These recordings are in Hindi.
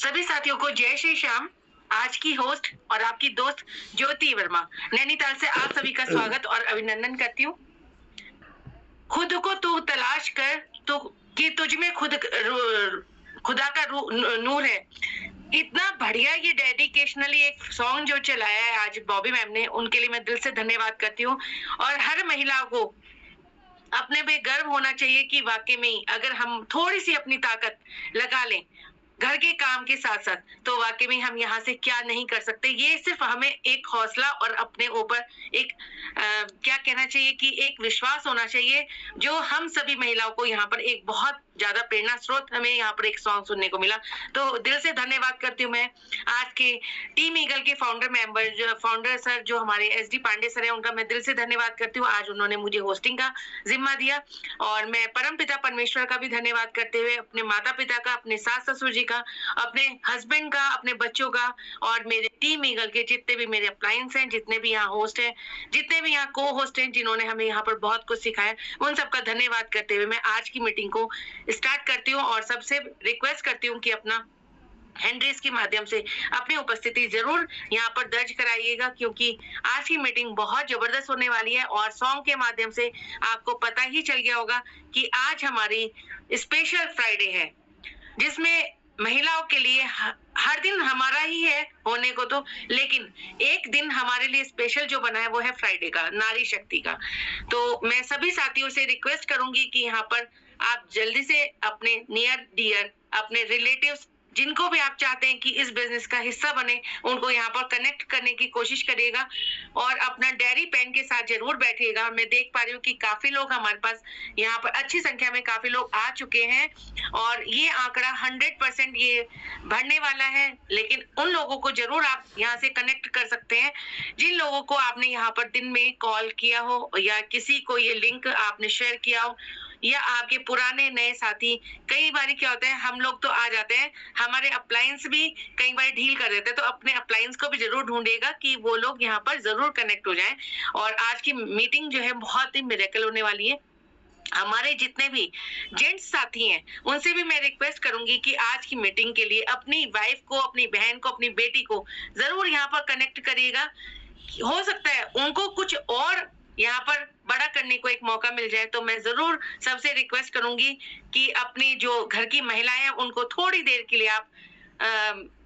सभी साथियों को जय श्री श्याम। आज की होस्ट और आपकी दोस्त ज्योति वर्मा नैनीताल से आप सभी का स्वागत और अभिनंदन करती हूँ। खुद को तू तलाश कर तो कि तुझ में खुदा का नूर है। इतना बढ़िया ये डेडिकेशनली एक सॉन्ग जो चलाया है आज बॉबी मैम ने, उनके लिए मैं दिल से धन्यवाद करती हूँ। और हर महिला को अपने पे गर्व होना चाहिए कि वाकई में अगर हम थोड़ी सी अपनी ताकत लगा लें घर के काम के साथ साथ, तो वाकई में हम यहाँ से क्या नहीं कर सकते। ये सिर्फ हमें एक हौसला और अपने ऊपर एक क्या कहना चाहिए कि एक विश्वास होना चाहिए, जो हम सभी महिलाओं को यहाँ पर एक बहुत ज्यादा प्रेरणा स्रोत हमें यहाँ पर एक सॉन्ग सुनने को मिला। तो दिल से धन्यवाद करती हूँ मैं आज के टीम ईगल के फाउंडर सर जो हमारे SD पांडे सर है, उनका मैं दिल से धन्यवाद करती हूँ। आज उन्होंने मुझे होस्टिंग का जिम्मा दिया। और मैं परम पिता परमेश्वर का भी धन्यवाद करते हुए अपने माता पिता का, अपने सास ससुर जी का, अपने हस्बैंड का, अपने बच्चों का और मेरे टीम ईगल के जितने भी मेरे अप्लायंस हैं, जितने भी यहाँ होस्ट हैं, जितने भी यहाँ को होस्ट हैं, जिन्होंने हमें यहाँ पर बहुत कुछ सिखाया, उन सबका धन्यवाद करते हुए मैं आज की मीटिंग को स्टार्ट करती हूँ और सबसे रिक्वेस्ट करती हूँ कि अपना हैंड रेस के माध्यम से अपनी उपस्थिति जरूर यहाँ पर दर्ज कराइएगा, क्योंकि आज की मीटिंग बहुत जबरदस्त होने वाली है। और सॉन्ग के माध्यम से आपको पता ही चल गया होगा कि आज हमारी स्पेशल फ्राइडे है, जिसमें महिलाओं के लिए हर दिन हमारा ही है होने को तो, लेकिन एक दिन हमारे लिए स्पेशल जो बना है वो है फ्राइडे का, नारी शक्ति का। तो मैं सभी साथियों से रिक्वेस्ट करूंगी कि यहाँ पर आप जल्दी से अपने नियर डियर, अपने रिलेटिव्स, जिनको भी आप चाहते हैं कि इस बिजनेस का हिस्सा बने, उनको यहाँ पर कनेक्ट करने की कोशिश करिएगा और अपना डायरी पेन के साथ जरूर बैठिएगा। मैं देख पा रही हूँ कि काफी लोग हमारे पास यहाँ पर अच्छी संख्या में काफी लोग आ चुके हैं और ये आंकड़ा 100% ये बढ़ने वाला है। लेकिन उन लोगों को जरूर आप यहाँ से कनेक्ट कर सकते हैं जिन लोगों को आपने यहाँ पर दिन में कॉल किया हो या किसी को ये लिंक आपने शेयर किया हो, या आपके पुराने नए साथी। कई बार क्या होता है, हम लोग तो आ जाते हैं, हमारे अप्लायंस भी कई बार ढील कर देते हैं, तो अपने अप्लायंस को भी जरूर ढूंढेगा कि वो लोग यहाँ पर जरूर कनेक्ट हो जाएं। और आज की मीटिंग जो है बहुत ही मिरेकल होने वाली है। हमारे जितने भी जेंट्स साथी हैं उनसे भी मैं रिक्वेस्ट करूंगी कि आज की मीटिंग के लिए अपनी वाइफ को, अपनी बहन को, अपनी बेटी को जरूर यहाँ पर कनेक्ट करिएगा। हो सकता है उनको कुछ और यहाँ पर बड़ा करने को एक मौका मिल जाए, तो मैं जरूर सबसे रिक्वेस्ट करूंगी कि अपनी जो घर की महिलाएं हैं उनको थोड़ी देर के लिए आप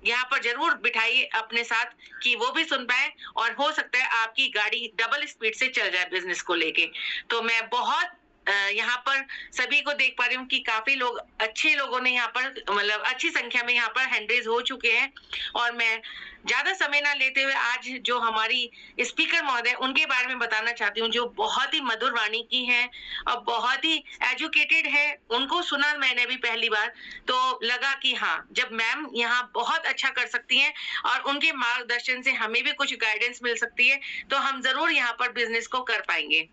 यहाँ पर जरूर बिठाइए अपने साथ, कि वो भी सुन पाए और हो सकता है आपकी गाड़ी डबल स्पीड से चल जाए बिजनेस को लेके। तो मैं बहुत यहाँ पर सभी को देख पा रही हूँ कि काफी लोग, अच्छे लोगों ने यहाँ पर, मतलब अच्छी संख्या में यहाँ पर हैंड रेज हो चुके हैं। और मैं ज्यादा समय ना लेते हुए आज जो हमारी स्पीकर महोदय उनके बारे में बताना चाहती हूँ, जो बहुत ही मधुर वाणी की हैं और बहुत ही एजुकेटेड है। उनको सुना मैंने भी पहली बार, तो लगा कि हाँ, जब मैम यहाँ बहुत अच्छा कर सकती हैं और उनके मार्गदर्शन से हमें भी कुछ गाइडेंस मिल सकती है, तो हम जरूर यहाँ पर बिजनेस को कर पाएंगे।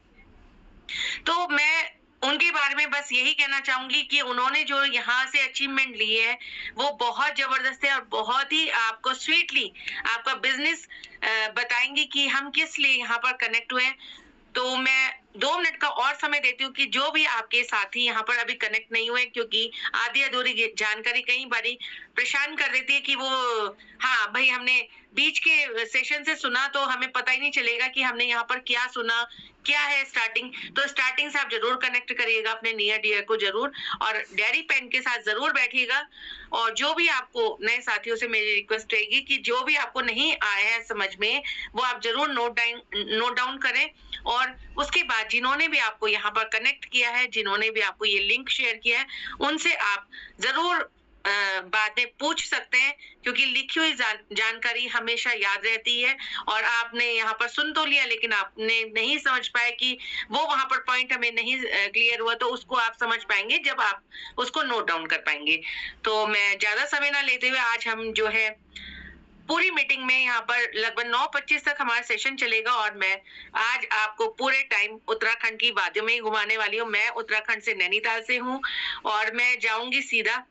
तो मैं उनके बारे में बस यही कहना चाहूंगी कि उन्होंने जो यहाँ से अचीवमेंट ली है वो बहुत जबरदस्त है और बहुत ही आपको स्वीटली आपका बिजनेस बताएंगी कि हम किस लिए यहाँ पर कनेक्ट हुए। तो मैं 2 मिनट का और समय देती हूँ कि जो भी आपके साथी यहाँ पर अभी कनेक्ट नहीं हुए, क्योंकि आधी अधूरी जानकारी कई बारी परेशान कर देती है कि वो, हाँ भाई हमने बीच के सेशन से सुना तो हमें पता ही नहीं चलेगा कि हमने यहाँ पर क्या सुना, क्या है स्टार्टिंग। तो स्टार्टिंग से आप जरूर कनेक्ट करिएगा अपने नियर डियर को जरूर, और डायरी पेन के साथ जरूर बैठिएगा। और जो भी आपको नए साथियों से मेरी रिक्वेस्ट रहेगी कि जो भी आपको नहीं आया है समझ में, वो आप जरूर नोट डाउन करें। और उसके बाद जिन्होंने भी आपको यहाँ पर कनेक्ट किया है, जिन्होंने भी आपको ये लिंक शेयर किया है, उनसे आप जरूर बातें पूछ सकते हैं, क्योंकि लिखी हुई जानकारी हमेशा याद रहती है। और आपने यहाँ पर सुन तो लिया, लेकिन आपने नहीं समझ पाए कि वो वहां पर पॉइंट हमें नहीं क्लियर हुआ, तो उसको आप समझ पाएंगे जब आप उसको नोट डाउन कर पाएंगे। तो मैं ज्यादा समय ना लेते हुए आज हम जो है पूरी मीटिंग में यहाँ पर लगभग 9:25 तक हमारा सेशन चलेगा और मैं आज आपको पूरे टाइम उत्तराखंड की वादियों में ही घुमाने वाली हूँ। मैं उत्तराखंड से, नैनीताल से हूँ और मैं जाऊंगी सीधा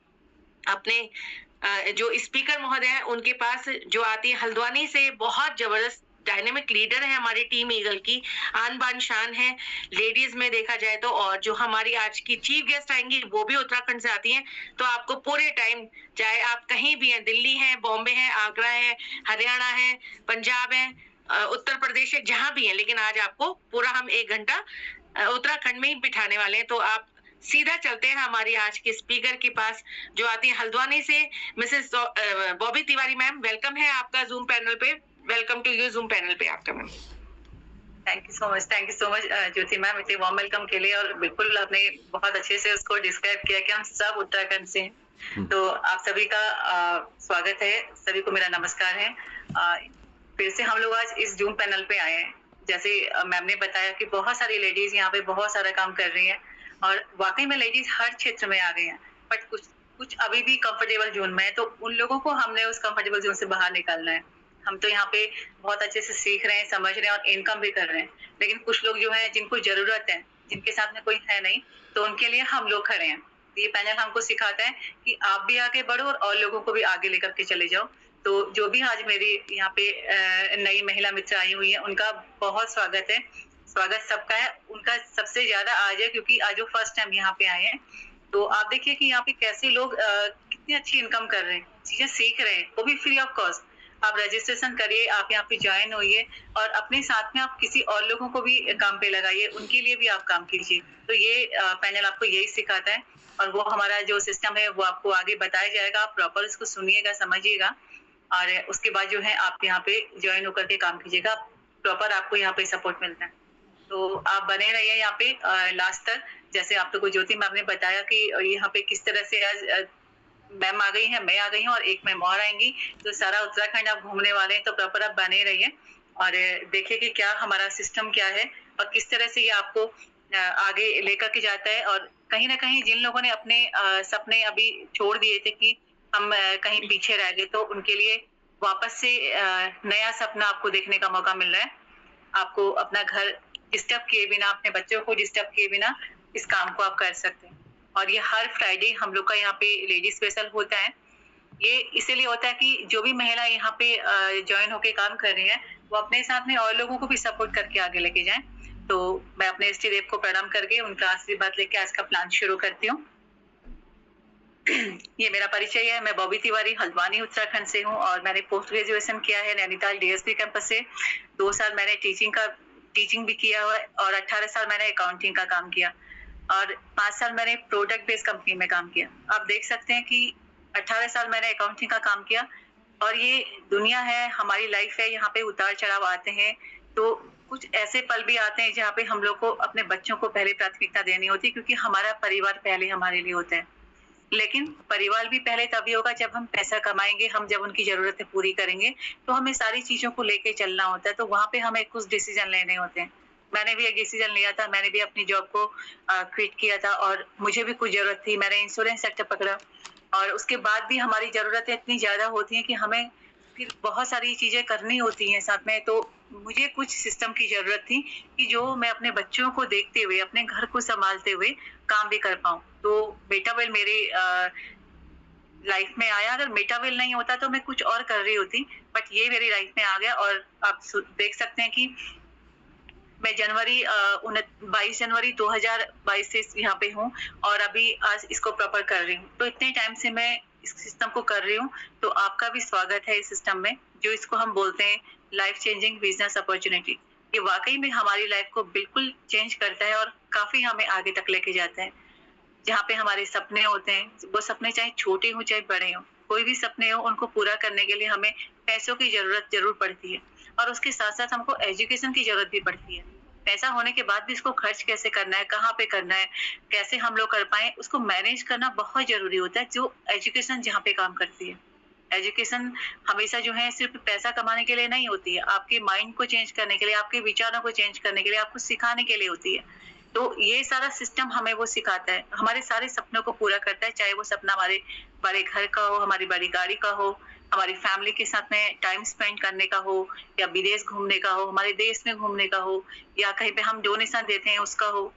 अपने जो स्पीकर महोदय हैं उनके पास, जो आती है हल्द्वानी से, बहुत जबरदस्त डायनेमिक लीडर है हमारी टीम ईगल की, आन बान शान है लेडीज में देखा जाए तो। और जो हमारी आज की चीफ गेस्ट आएंगी वो भी उत्तराखंड से आती हैं, तो आपको पूरे टाइम, चाहे आप कहीं भी हैं, दिल्ली है, बॉम्बे है, आगरा है, हरियाणा है, पंजाब है, उत्तर प्रदेश है, जहां भी है, लेकिन आज आपको पूरा हम 1 घंटा उत्तराखंड में ही बिठाने वाले हैं। तो आप सीधा चलते हैं हमारी आज के स्पीकर के पास, जो आती है हल्द्वानी से, Mrs Bobby Tiwari ma'am. Welcome है आपका जूम पैनल पे, welcome to you Zoom panel पे आपका ma'am. Thank you so much Jyoti ma'am, इतने वार्म वेलकम के लिए। और बिल्कुल आपने बहुत अच्छे से उसको डिस्क्राइब किया कि हम सब उत्तराखंड से हैं। तो आप सभी का स्वागत है, सभी को मेरा नमस्कार है। फिर से हम लोग आज इस जूम पैनल पे आए हैं। जैसे मैम ने बताया कि बहुत सारी लेडीज यहाँ पे बहुत सारा काम कर रही हैं, और वाकई में लेडीज हर क्षेत्र में आ गई हैं, बट कुछ अभी भी कंफर्टेबल जोन में है। तो उन लोगों को हमने उस कंफर्टेबल जोन से बाहर निकालना है। हम तो यहाँ पे बहुत अच्छे से सीख रहे हैं, समझ रहे हैं और इनकम भी कर रहे हैं, लेकिन कुछ लोग जो है जिनको जरूरत है, जिनके साथ में कोई है नहीं, तो उनके लिए हम लोग खड़े हैं। ये पैनल हमको सिखाता है कि आप भी आगे बढ़ो और लोगों को भी आगे लेकर के चले जाओ। तो जो भी आज मेरी यहाँ पे नई महिला मित्र आई हुई है, उनका बहुत स्वागत है। स्वागत सबका है, उनका सबसे ज्यादा आज है क्योंकि आज वो फर्स्ट टाइम यहाँ पे आए हैं। तो आप देखिए कि यहाँ पे कैसे लोग कितनी अच्छी इनकम कर रहे हैं, चीजें सीख रहे हैं, वो भी फ्री ऑफ कॉस्ट। आप रजिस्ट्रेशन करिए, आप यहाँ पे ज्वाइन होइए और अपने साथ में आप किसी और लोगों को भी काम पे लगाइए, उनके लिए भी आप काम कीजिए। तो ये पैनल आपको यही सिखाता है, और वो हमारा जो सिस्टम है वो आपको आगे बताया जाएगा। आप प्रॉपर इसको सुनिएगा, समझिएगा, और उसके बाद जो है आप यहाँ पे ज्वाइन होकर के काम कीजिएगा। प्रॉपर आपको यहाँ पे सपोर्ट मिलता है। तो आप बने रहिए यहाँ पे लास्ट तक। जैसे आप लोग को ज्योति मैम ने बताया कि यहाँ पे किस तरह से आज मैम आ गई है, मैं आ गई हूँ और एक मैम और आएंगी, तो सारा उत्तराखंड आप घूमने वाले हैं। तो प्रॉपर आप बने रहिए और देखिए कि क्या हमारा सिस्टम क्या है और किस तरह से ये आपको आगे लेकर के जाता है। और कहीं ना कहीं जिन लोगों ने अपने सपने अभी छोड़ दिए थे कि हम कहीं पीछे रह गए, तो उनके लिए वापस से नया सपना आपको देखने का मौका मिल रहा है। आपको अपना घर डिस्टर्ब किए बिना, अपने बच्चों को डिस्टर्ब किए बिना इस काम को आप कर सकते हैं। और ये हर फ्राइडे हम लोग का यहाँ पे लेडी स्पेशल होता है। ये इसीलिए होता है कि जो भी महिला यहाँ पे ज्वाइन होके काम कर रही है, वो अपने साथ में और लोगों को भी सपोर्ट करके आगे लेके जाएं। तो मैं अपने इष्ट देव को प्रणाम करके उनका आशीर्वाद लेके आज का प्लान शुरू करती हूँ। ये मेरा परिचय है। मैं बॉबी तिवारी हल्द्वानी उत्तराखंड से हूँ और मैंने पोस्ट ग्रेजुएशन किया है नैनीताल डीएसपी कैंपस से। 2 साल मैंने टीचिंग भी किया हुआ है और 18 साल मैंने अकाउंटिंग का काम किया और 5 साल मैंने प्रोडक्ट बेस्ड कंपनी में काम किया। आप देख सकते हैं कि 18 साल मैंने अकाउंटिंग का काम किया और ये दुनिया है, हमारी लाइफ है, यहाँ पे उतार चढ़ाव आते हैं। तो कुछ ऐसे पल भी आते हैं जहाँ पे हम लोग को अपने बच्चों को पहले प्राथमिकता देनी होती है, क्योंकि हमारा परिवार पहले हमारे लिए होता है। लेकिन परिवार भी पहले तभी होगा जब हम पैसा कमाएंगे, हम जब उनकी जरूरतें पूरी करेंगे, तो हमें सारी चीजों को लेके चलना होता है। तो वहाँ पे हमें कुछ डिसीजन लेने होते हैं। मैंने भी एक डिसीजन लिया था, मैंने भी अपनी जॉब को क्विट किया था और मुझे भी कुछ जरूरत थी। मैंने इंश्योरेंस सेक्टर पकड़ा और उसके बाद भी हमारी जरूरतें इतनी ज्यादा होती हैं कि हमें फिर बहुत सारी चीजें करनी होती हैं साथ में। तो मुझे कुछ सिस्टम की जरूरत थी कि जो मैं अपने बच्चों को देखते हुए, अपने घर को संभालते हुए काम भी कर पाऊँ। तो मेटावेल मेरी लाइफ में आया। अगर मेटावेल नहीं होता तो मैं कुछ और कर रही होती, बट ये मेरी लाइफ में आ गया। और आप देख सकते हैं कि मैं 22 जनवरी 2022 से यहाँ पे हूँ और अभी आज इसको प्रॉपर कर रही हूँ। तो इतने टाइम से मैं इस सिस्टम को कर रही हूँ। तो आपका भी स्वागत है इस सिस्टम में, जो इसको हम बोलते हैं लाइफ चेंजिंग बिजनेस अपॉर्चुनिटी। ये वाकई में हमारी लाइफ को बिल्कुल चेंज करता है और काफी हमें आगे तक लेके जाता है। जहाँ पे हमारे सपने होते हैं, वो सपने चाहे छोटे हो चाहे बड़े हो, कोई भी सपने हो, उनको पूरा करने के लिए हमें पैसों की जरूरत जरूर पड़ती है और उसके साथ साथ हमको एजुकेशन की जरूरत भी पड़ती है। पैसा होने के बाद भी इसको खर्च कैसे करना है, कहाँ पे करना है, कैसे हम लोग कर पाए, उसको मैनेज करना बहुत जरूरी होता है, जो एजुकेशन जहाँ पे काम करती है। एजुकेशन हमेशा जो है सिर्फ पैसा कमाने के लिए नहीं होती है, आपके माइंड को चेंज करने के लिए, आपके विचारों को चेंज करने के लिए, आपको सिखाने के लिए होती है। तो ये सारा सिस्टम हमें वो सिखाता है, हमारे सारे सपनों को पूरा करता है। चाहे वो सपना हमारे बड़े घर का हो, हमारी बड़ी गाड़ी का हो, हमारी फैमिली के साथ में टाइम स्पेंड करने का हो, या विदेश घूमने का हो, हमारे देश में घूमने का हो, या कहीं पे हम डोनेशन देते हैं उसका हो,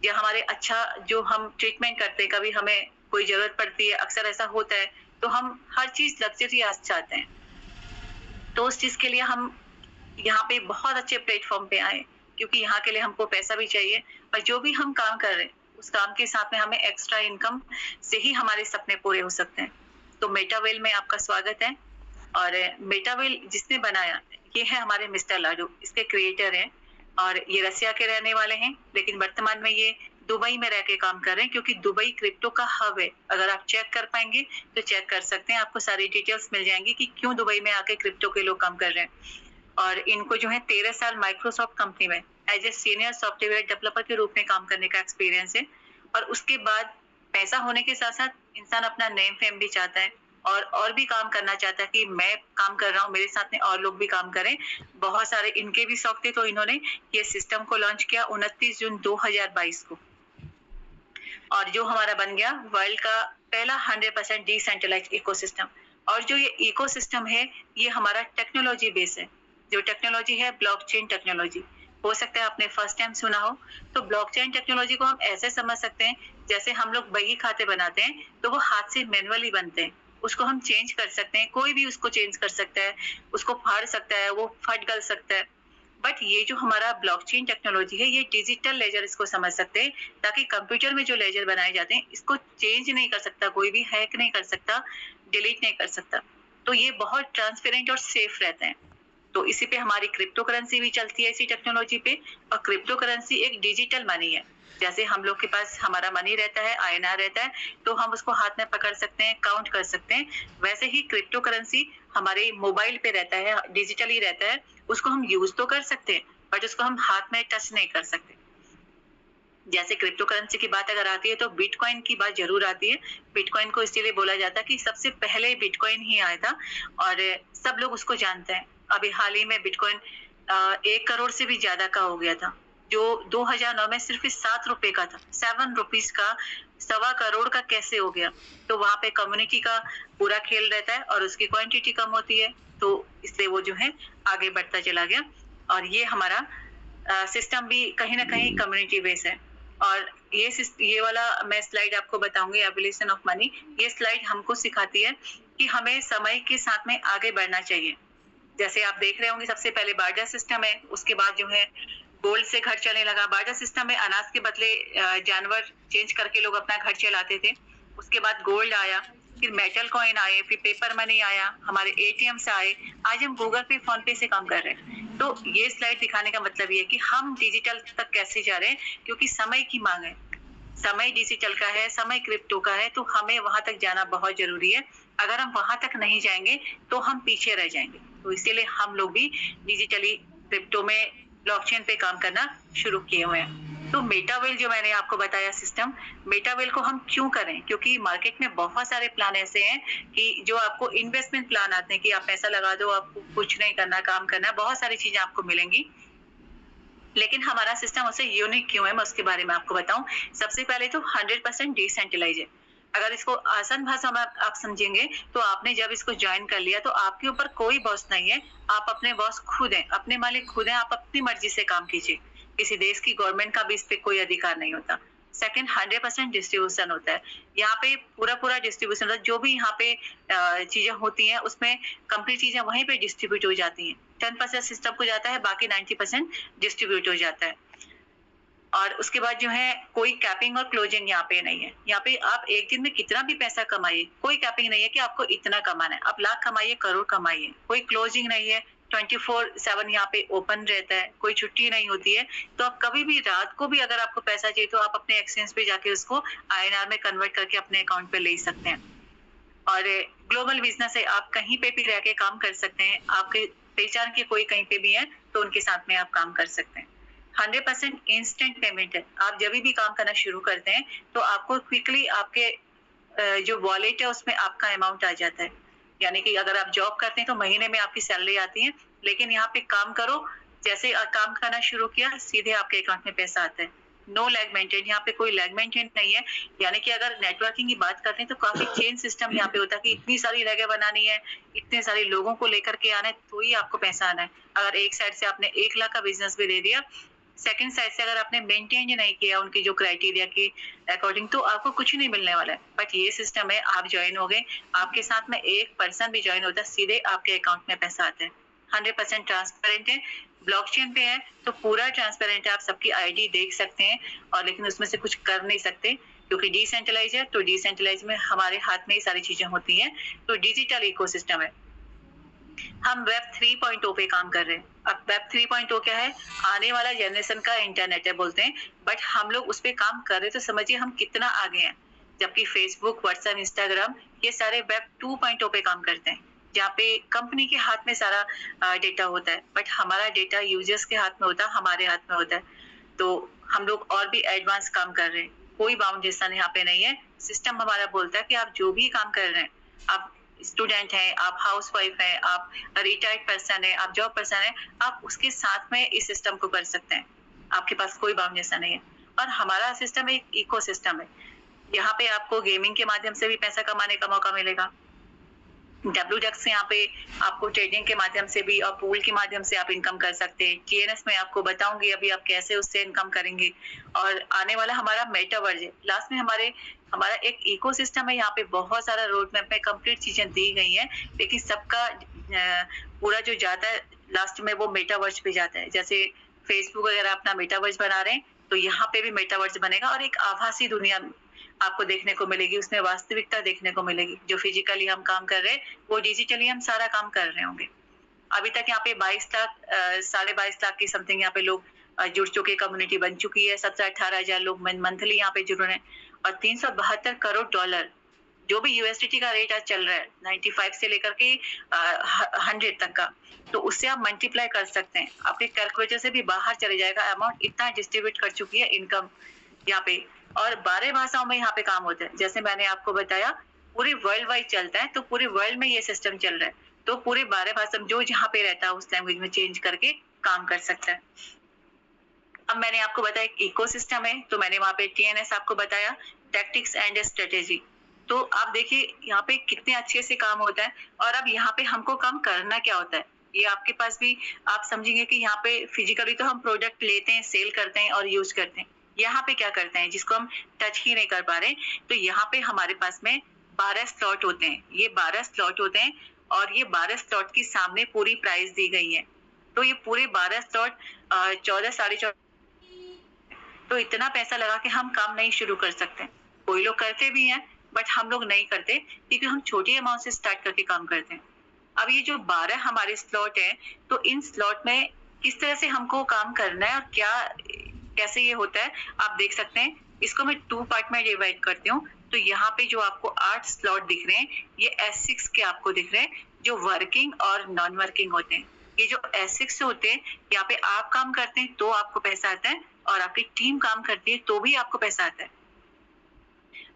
या हमारे अच्छा जो हम ट्रीटमेंट करते हैं, कभी हमें कोई जरूरत पड़ती है, अक्सर ऐसा होता है, तो हम हर चीज लग्जरी चाहते हैं। तो उस चीज के लिए हम यहाँ पे बहुत अच्छे प्लेटफॉर्म पे आए, क्योंकि यहाँ के लिए हमको पैसा भी चाहिए और जो भी हम काम कर रहे हैं उस काम के साथ में हमें एक्स्ट्रा इनकम से ही हमारे सपने पूरे हो सकते हैं। तो मेटावेल में आपका स्वागत है। और मेटावेल जिसने बनाया ये है हमारे मिस्टर लाडू, इसके क्रिएटर हैं और ये रसिया के रहने वाले हैं, लेकिन वर्तमान में ये दुबई में रह के काम कर रहे हैं, क्योंकि दुबई क्रिप्टो का हब है। अगर आप चेक कर पाएंगे तो चेक कर सकते हैं, आपको सारी डिटेल्स मिल जाएंगी कि क्यों दुबई में आके क्रिप्टो के लोग काम कर रहे हैं। और इनको जो है 13 साल माइक्रोसॉफ्ट कंपनी में as a senior software developer के रूप में काम करने का एक्सपीरियंस है। और उसके बाद पैसा होने के साथ साथ इंसान अपना नेम फेम भी चाहता है और भी काम करना चाहता है कि मैं काम कर रहा हूँ, मेरे साथ में और लोग भी काम करें। बहुत सारे इनके भी शौक थे, तो इन्होंने ये सिस्टम को लॉन्च किया 29 जून 2022 को, और जो हमारा बन गया वर्ल्ड का पहला 100% डिसेंट्रलाइज इकोसिस्टम। और जो ये इकोसिस्टम है ये हमारा टेक्नोलॉजी बेस है। जो टेक्नोलॉजी है ब्लॉकचेन टेक्नोलॉजी, हो सकता है आपने फर्स्ट टाइम सुना हो। तो ब्लॉकचेन टेक्नोलॉजी को हम ऐसे समझ सकते हैं जैसे हम लोग बही खाते बनाते हैं तो वो हाथ से मैनुअली बनते हैं, उसको हम चेंज कर सकते हैं, कोई भी उसको चेंज कर सकता है, उसको फाड़ सकता है, वो फट गल सकता है। बट ये जो हमारा ब्लॉकचेन टेक्नोलॉजी है ये डिजिटल लेजर इसको समझ सकते हैं, ताकि कंप्यूटर में जो लेजर बनाए जाते हैं इसको चेंज नहीं कर सकता, कोई भी हैक नहीं कर सकता, डिलीट नहीं कर सकता। तो ये बहुत ट्रांसपेरेंट और सेफ रहते हैं। तो इसी पे हमारी क्रिप्टो करेंसी भी चलती है इसी टेक्नोलॉजी पे। और क्रिप्टो करेंसी एक डिजिटल मनी है। जैसे हम लोग के पास हमारा मनी रहता है, INR रहता है, तो हम उसको हाथ में पकड़ सकते हैं, काउंट कर सकते हैं। वैसे ही क्रिप्टो करेंसी हमारे मोबाइल पे रहता है, डिजिटली रहता है, उसको हम यूज तो कर सकते हैं बट उसको हम हाथ में टच नहीं कर सकते। जैसे क्रिप्टो करेंसी की बात अगर आती है तो बिटकॉइन की बात जरूर आती है। बिटकॉइन को इसलिए बोला जाता है कि सबसे पहले बिटकॉइन ही आया था और सब लोग उसको जानते हैं। अभी हाल ही में बिटकॉइन 1 करोड़ से भी ज्यादा का हो गया था, जो 2009 में सिर्फ 7 रुपए का था। 7 रुपीज का 1.25 करोड़ का कैसे हो गया? तो वहां पे कम्युनिटी का पूरा खेल रहता है और उसकी क्वांटिटी कम होती है, तो इसलिए वो जो है आगे बढ़ता चला गया। और ये हमारा सिस्टम भी कहीं ना कहीं कम्युनिटी बेस है। और ये वाला मैं स्लाइड आपको बताऊंगी, एवोल्यूशन ऑफ मनी। ये स्लाइड हमको सिखाती है कि हमें समय के साथ में आगे बढ़ना चाहिए। जैसे आप देख रहे होंगे सबसे पहले बार्टर सिस्टम है, उसके बाद जो है गोल्ड से घर चलने लगा। बार्टर सिस्टम में अनाज के बदले जानवर चेंज करके लोग अपना घर चलाते थे। उसके बाद गोल्ड आया, फिर मेटल कॉइन आए, फिर पेपर मनी आया, हमारे ATM से आए, आज हम गूगल पे फोन पे से काम कर रहे हैं। तो ये स्लाइड दिखाने का मतलब ये है कि हम डिजिटल तक कैसे जा रहे हैं, क्योंकि समय की मांग है। समय डिजिटल का है, समय क्रिप्टो का है, तो हमें वहां तक जाना बहुत जरूरी है। अगर हम वहां तक नहीं जाएंगे तो हम पीछे रह जाएंगे। तो इसीलिए हम लोग भी डिजिटली क्रिप्टो में ब्लॉकचेन पे काम करना शुरू किए हुए हैं। तो मेटावेल जो मैंने आपको बताया सिस्टम, मेटावेल को हम क्यों करें? क्योंकि मार्केट में बहुत सारे प्लान ऐसे हैं कि जो आपको इन्वेस्टमेंट प्लान आते हैं कि आप पैसा लगा दो, आपको कुछ नहीं करना, काम करना, बहुत सारी चीजें आपको मिलेंगी। लेकिन हमारा सिस्टम उससे यूनिक क्यों है, मैं उसके बारे में आपको बताऊं। सबसे पहले तो 100% डिसेंट्रलाइज है। अगर इसको आसान भाषा में आप समझेंगे तो आपने जब इसको ज्वाइन कर लिया तो आपके ऊपर कोई बॉस नहीं है, आप अपने बॉस खुद हैं, अपने मालिक खुद हैं, आप अपनी मर्जी से काम कीजिए। किसी देश की गवर्नमेंट का भी इस पे कोई अधिकार नहीं होता। सेकंड, 100% डिस्ट्रीब्यूशन होता है। यहाँ पे पूरा डिस्ट्रीब्यूशन होता है। जो भी यहाँ पे चीजें होती हैं उसमें कंप्लीट चीजें वहीं पे डिस्ट्रीब्यूट हो जाती हैं। 10% सिस्टम को जाता है, बाकी 90% डिस्ट्रीब्यूट हो जाता है। और उसके बाद जो है कोई कैपिंग और क्लोजिंग यहाँ पे नहीं है। यहाँ पे आप एक दिन में कितना भी पैसा कमाइए, कोई कैपिंग नहीं है कि आपको इतना कमाना है। आप लाख कमाइए, करोड़ कमाइए, कोई क्लोजिंग नहीं है। 24/7 यहाँ पे ओपन रहता है, कोई छुट्टी नहीं होती है। तो आप कभी भी रात को भी अगर आपको पैसा चाहिए तो आप अपने एक्सचेंज पे जाके उसको INR में कन्वर्ट करके अपने अकाउंट पे ले सकते हैं। और ग्लोबल बिजनेस है, आप कहीं पे भी रह के काम कर सकते हैं। आपके पहचान के कोई कहीं पे भी है तो उनके साथ में आप काम कर सकते हैं। 100% इंस्टेंट पेमेंट है। आप जब भी काम करना शुरू करते हैं तो आपको क्विकली आपके जो वॉलेट है उसमें आपका अमाउंट आ जाता है। यानी कि अगर आप जॉब करते हैं तो महीने में आपकी सैलरी आती है, लेकिन यहाँ पे काम करो, जैसे काम करना शुरू किया सीधे आपके अकाउंट में पैसा आता है। नो लैग मेंटेन, यहाँ पे कोई लैग मेंटेन नहीं है। यानी कि अगर नेटवर्किंग की बात करते हैं तो काफी चेन सिस्टम यहाँ पे होता है कि इतनी सारी लैगे बनानी है, इतने सारे लोगों को लेकर के आना है तो ही आपको पैसा आना है। अगर एक साइड से आपने 1 लाख का बिजनेस भी दे दिया, सेकंड साइड से अगर आपने मेंटेन नहीं किया उनकी जो क्राइटेरिया के अकॉर्डिंग, तो आपको कुछ नहीं मिलने वाला है। बट ये सिस्टम है, आप ज्वाइन हो गए, आपके साथ में एक पर्सन भी ज्वाइन होता है, सीधे आपके अकाउंट में पैसा आता है। 100% ट्रांसपेरेंट है। ब्लॉकचेन पे है तो पूरा ट्रांसपेरेंट है, आप सबकी आईडी देख सकते हैं, और लेकिन उसमें से कुछ कर नहीं सकते क्योंकि डिसेंट्रलाइज है। तो डिसेंट्रलाइज में हमारे हाथ में ही सारी चीजें होती हैं। तो डिजिटल इकोसिस्टम है। हम वेब 3.0 पे काम कर रहे हैं। अब वेब 3.0 क्या है? आने वाला जनरेशन का इंटरनेट है बोलते हैं, बट हम लोग उस पे काम कर रहे हैं, तो समझिए हम कितना आगे हैं। जबकि फेसबुक, व्हाट्सएप, इंस्टाग्राम ये सारे वेब 2.0 पे काम करते हैं, जहाँ पे कंपनी के हाथ में सारा डेटा होता है, बट हमारा डेटा यूजर्स के हाथ में होता है, हमारे हाथ में होता है। तो हम लोग और भी एडवांस काम कर रहे हैं, कोई बाउंडेशन यहाँ पे नहीं है। सिस्टम हमारा बोलता है कि आप जो भी काम कर रहे हैं, आप स्टूडेंट हैं, आप हाउसवाइफ हैं, आप रिटायर्ड पर्सन है, आप जॉब पर्सन है, आप उसके साथ में इस सिस्टम को कर सकते हैं। आपके पास कोई बाउंडेशन नहीं है। और हमारा सिस्टम एक इको सिस्टम है। यहाँ पे आपको गेमिंग के माध्यम से भी पैसा कमाने का मौका मिलेगा। WDEX यहाँ पे आपको ट्रेडिंग के माध्यम से भी और पूल के माध्यम से आप इनकम कर सकते हैं। TNS में आपको बताऊंगी अभी आप कैसे उससे इनकम करेंगे। और आने वाला हमारा मेटावर्स है। लास्ट में हमारा एक इकोसिस्टम है। यहाँ पे बहुत सारा रोड मैप में कंप्लीट चीजें दी गई हैं, लेकिन सबका पूरा जो जाता है लास्ट में वो मेटावर्स पे जाता है। जैसे फेसबुक अगर अपना मेटावर्स बना रहे हैं, तो यहाँ पे भी मेटावर्स बनेगा और एक आभासी दुनिया आपको देखने को मिलेगी, उसमें वास्तविकता देखने को मिलेगी। जो फिजिकली हम काम कर रहे हैं वो डिजिटली हम सारा काम कर रहे होंगे। अभी तक यहाँ पे 22 लाख 22.5 लाख की समथिंग यहाँ पे लोग जुड़ चुके, कम्युनिटी बन चुकी है। 17-18 हजार लोग मंथली यहाँ पे जुड़ रहे हैं। और 372 करोड़ डॉलर जो भी यूएसडीटी का रेट आज चल रहा है 95 से लेकर के 100 तक का, तो उससे आप मल्टीप्लाई कर सकते हैं। आपके कैलकुलेटर से भी बाहर चले जाएगा अमाउंट। इतना डिस्ट्रीब्यूट कर चुकी है इनकम यहाँ पे। और 12 भाषाओं में यहाँ पे काम होता है। जैसे मैंने आपको बताया पूरी वर्ल्ड वाइड चलता है, तो पूरे वर्ल्ड में ये सिस्टम चल रहा है। तो पूरे 12 भाषा जो जहाँ पे रहता है उस लैंग्वेज में चेंज करके काम कर सकता है। अब मैंने आपको बताया एक इकोसिस्टम है, तो मैंने वहाँ पे TNS आपको बताया, टैक्टिक्स एंड स्ट्रेटेजी। तो आप देखिए यहाँ पे कितने अच्छे से काम होता है। और अब यहाँ पे हमको काम करना क्या होता है, ये आपके पास भी आप समझेंगे कि यहाँ पे फिजिकली तो हम प्रोडक्ट लेते हैं, सेल करते हैं और यूज करते हैं। यहाँ पे क्या करते हैं जिसको हम टच ही नहीं कर पा रहे, तो यहाँ पे हमारे पास में 12 स्लॉट होते हैं। ये 12 स्लॉट होते हैं और ये 12 स्लॉट की सामने पूरी प्राइस दी गई है। तो ये पूरे 12 स्लॉट 14 साढ़े 14, तो इतना पैसा लगा के हम काम नहीं शुरू कर सकते। कोई लोग करते भी हैं, बट हम लोग नहीं करते क्योंकि हम छोटी अमाउंट से स्टार्ट करके काम करते हैं। अब ये जो 12 हमारे स्लॉट है, तो इन स्लॉट में किस तरह से हमको काम करना है और क्या कैसे ये होता है आप देख सकते हैं। इसको मैं 2 पार्ट में डिवाइड करती हूँ। तो यहाँ पे जो आपको 8 स्लॉट दिख रहे हैं, ये S6 के आपको दिख रहे हैं, जो वर्किंग और नॉन वर्किंग होते हैं। ये जो S6 होते हैं, यहाँ पे आप काम करते हैं तो आपको पैसा आता है, और आपकी टीम काम करती है तो भी आपको पैसा आता है।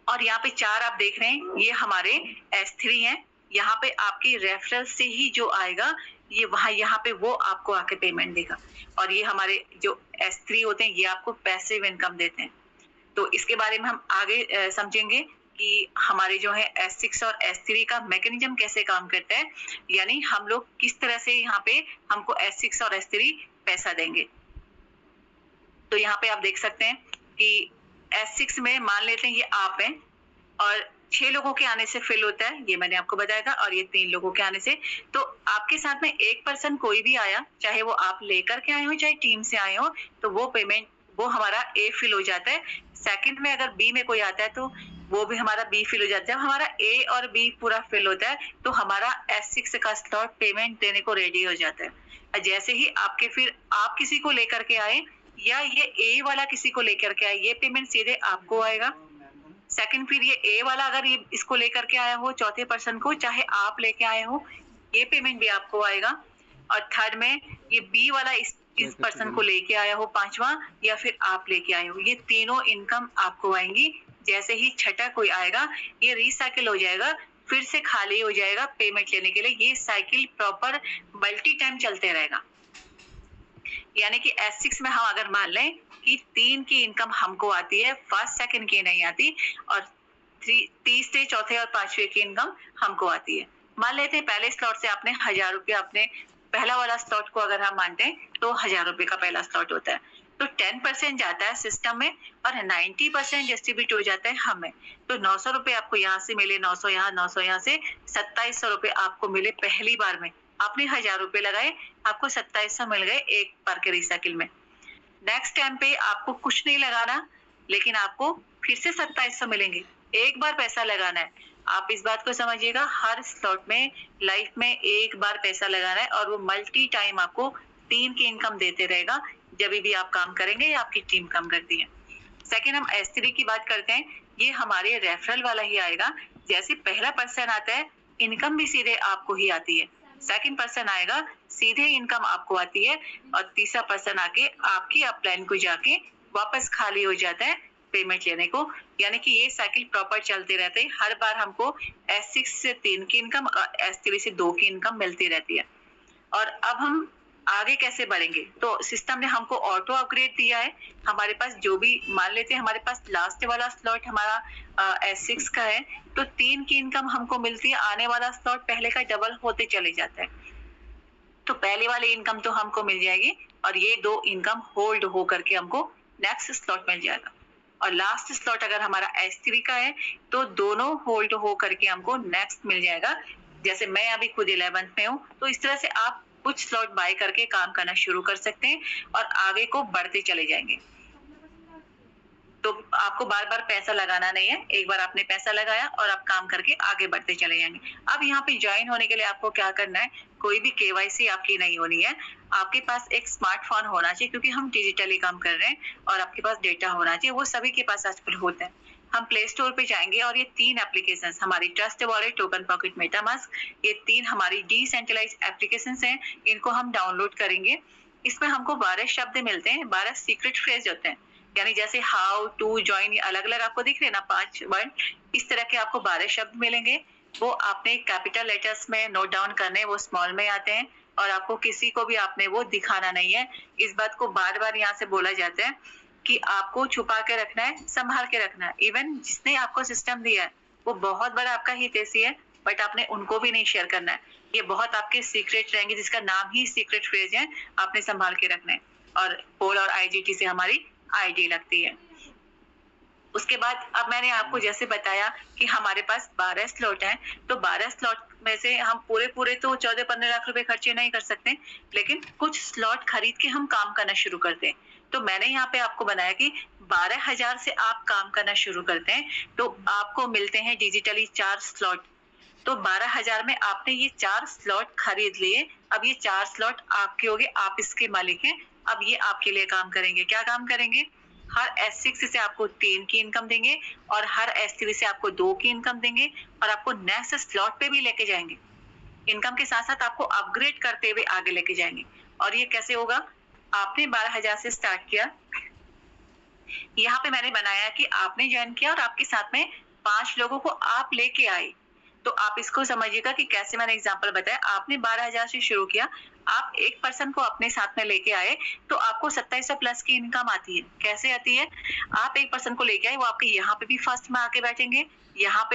और यहाँ पे 4 आप देख रहे हैं, ये हमारे S3 हैं। यहाँ पे आपकी रेफरल से ही जो आएगा, ये वहां यहाँ पे वो आपको आके पेमेंट देगा। और ये हमारे जो S3 होते हैं, ये आपको पैसिव इनकम देते हैं। तो इसके बारे में हम आगे समझेंगे कि हमारे जो है S6 और S3 का मैकेनिज्म कैसे काम करता है, यानी हम लोग किस तरह से यहाँ पे हमको S6 और S3 पैसा देंगे। तो यहाँ पे आप देख सकते हैं कि S6 में मान लेते हैं ये आप हैं, और 6 लोगों के आने से फिल होता है, ये मैंने आपको बताया था, और ये 3 लोगों के आने से। तो आपके साथ में एक पर्सन कोई भी आया, चाहे वो आप लेकर के आए हो चाहे टीम से आए हो, तो वो पेमेंट वो हमारा A फिल हो जाता है। सेकंड में अगर B में कोई आता है तो वो भी हमारा B फिल हो जाता है। हमारा A और B पूरा फिल होता है, तो हमारा S6 का स्लॉट पेमेंट देने को रेडी हो जाता है। जैसे ही आपके फिर आप किसी को लेकर के आए, या ये A वाला किसी को लेकर के आए, ये पेमेंट सीधे आपको आएगा। सेकंड फिर ये A वाला अगर ये इसको लेकर के आया हो, चौथे पर्सन को, चाहे आप लेके आए हो, ये पेमेंट भी आपको आएगा। और थर्ड में ये B वाला इस पर्सन को लेके आया हो, पांचवा, या फिर आप लेके आए हो, ये तीनों इनकम आपको आएंगी। जैसे ही छठा कोई आएगा, ये रिसाइकिल हो जाएगा, फिर से खाली हो जाएगा पेमेंट लेने के लिए। ये साइकिल प्रॉपर मल्टी टाइम चलते रहेगा। यानी कि S6 में हम अगर मान लें कि 3 की इनकम हमको आती है, फर्स्ट सेकंड की नहीं आती, और तीसरे, चौथे और पांचवे की इनकम हमको आती है। मान लेते हैं पहले स्लॉट से आपने 1000 रुपया, अपने पहला वाला स्लॉट को अगर हम मानते हैं तो 1000 रुपए का पहला स्लॉट होता है। तो 10% जाता है सिस्टम में और 90% डिस्ट्रीब्यूट हो जाता है हमें। तो 900 रुपए आपको यहाँ से मिले, 900 यहाँ, 900 यहाँ से 2700 रुपए आपको मिले पहली बार में। आपने 1000 रुपए लगाए, आपको 2700 मिल गए एक बार के रिसाइकिल में। नेक्स्ट टाइम पे आपको कुछ नहीं लगाना, लेकिन आपको फिर से 2700 मिलेंगे। एक बार पैसा लगाना है। आप इस बात को समझिएगा, हर स्लॉट में लाइफ में एक बार पैसा लगाना है और वो मल्टी टाइम आपको 3 की इनकम देते रहेगा जब भी आप काम करेंगे या आपकी टीम काम करती है। सेकेंड, हम S3 की बात करते हैं। ये हमारे रेफरल वाला ही आएगा। जैसे पहला पर्सन आता है, इनकम भी सीधे आपको ही आती है। सेकंड पर्सन आएगा, सीधे इनकम आपको आती है, और तीसरा पर्सन आके आपकी अपलाइन को जाके वापस खाली हो जाता है पेमेंट लेने को। यानी कि ये साइकिल प्रॉपर चलते रहते हैं। हर बार हमको S6 से 3 की इनकम और S3 से 2 की इनकम मिलती रहती है। और अब हम आगे कैसे बढ़ेंगे? तो सिस्टम ने हमको ऑटो अपग्रेड दिया है। हमारे पास जो भी, मान लेते हैं हमारे पास लास्ट वाला स्लॉट हमारा S6 का है, तो 3 की इनकम हमको मिलती है। आने वाला स्लॉट पहले का डबल होते चले जाता है, तो पहले वाली इनकम तो हमको मिल जाएगी और ये 2 इनकम होल्ड हो करके हमको नेक्स्ट स्लॉट मिल जाएगा। और लास्ट स्लॉट अगर हमारा S3 का है, तो दोनों होल्ड हो करके हमको नेक्स्ट मिल जाएगा। जैसे मैं अभी खुद 11th में हूँ, तो इस तरह से आप कुछ स्लॉट बाय करके काम करना शुरू कर सकते हैं और आगे को बढ़ते चले जाएंगे। तो आपको बार बार पैसा लगाना नहीं है, एक बार आपने पैसा लगाया और आप काम करके आगे बढ़ते चले जाएंगे। अब यहाँ पे ज्वाइन होने के लिए आपको क्या करना है? कोई भी KYC आपकी नहीं होनी है। आपके पास एक स्मार्टफोन होना चाहिए, क्योंकि हम डिजिटली काम कर रहे हैं, और आपके पास डेटा होना चाहिए। वो सभी के पास आजकल होता है। हम प्ले स्टोर पे जाएंगे और ये 3 एप्लीकेशन, हमारी trust wallet, token pocket, MetaMask, ये 3 हमारी डिसेंट्रलाइज्ड एप्लीकेशन हैं। इनको हम डाउनलोड करेंगे। इसमें हमको 12 शब्द मिलते हैं, 12 सीक्रेट फ्रेज होते हैं। यानी जैसे हाउ, टू, ज्वाइन, ये अलग अलग आपको दिख रहे हैं ना, 5 वर्ड, इस तरह के आपको 12 शब्द मिलेंगे। वो आपने कैपिटल लेटर्स में नोट डाउन करने, वो स्मॉल में आते हैं, और आपको किसी को भी आपने वो दिखाना नहीं है। इस बात को बार बार यहाँ से बोला जाता है कि आपको छुपा के रखना है, संभाल के रखना है। इवन जिसने आपको सिस्टम दिया है वो बहुत बड़ा आपका हितैषी है, बट आपने उनको भी नहीं शेयर करना है। ये बहुत आपके सीक्रेट रहेंगे, जिसका नाम ही सीक्रेट फ्रेज है, आपने संभाल के रखना है। और पोल और IGT से हमारी ID लगती है। उसके बाद अब मैंने आपको जैसे बताया कि हमारे पास 12 स्लॉट हैं, तो 12 स्लॉट में से हम पूरे तो 14-15 लाख रुपए खर्चे नहीं कर सकते, लेकिन कुछ स्लॉट खरीद के हम काम करना शुरू करते हैं। तो मैंने यहाँ पे आपको बनाया कि 12,000 से आप काम करना शुरू करते हैं, तो आपको मिलते हैं डिजिटली 4 स्लॉट। तो 12,000 में आपने ये 4 स्लॉट खरीद लिए। अब ये 4 स्लॉट आपके हो गए, आप इसके मालिक हैं। अब ये आपके लिए काम करेंगे। क्या काम करेंगे? हर S6 से आपको 3 की इनकम देंगे, और हर S3 से आपको 2 की इनकम देंगे, और आपको नेक्स्ट स्लॉट पे भी लेके जाएंगे। इनकम के साथ साथ आपको अपग्रेड करते हुए आगे लेके जाएंगे। और ये कैसे होगा? आपने 12,000 से स्टार्ट किया। यहाँ पे मैंने बनाया कि आपने ज्वाइन किया और आपके साथ में 5 लोगों को आप लेके आए। तो आप इसको समझिएगा कि कैसे मैंने एग्जांपल बताया। आपने 12,000 से शुरू किया, आप एक पर्सन को अपने साथ में लेके आए, तो आपको 2700 प्लस की इनकम आती है। कैसे आती है? आप एक पर्सन को लेके आए, वो आपके यहाँ पे भी फर्स्ट में आके बैठेंगे, यहाँ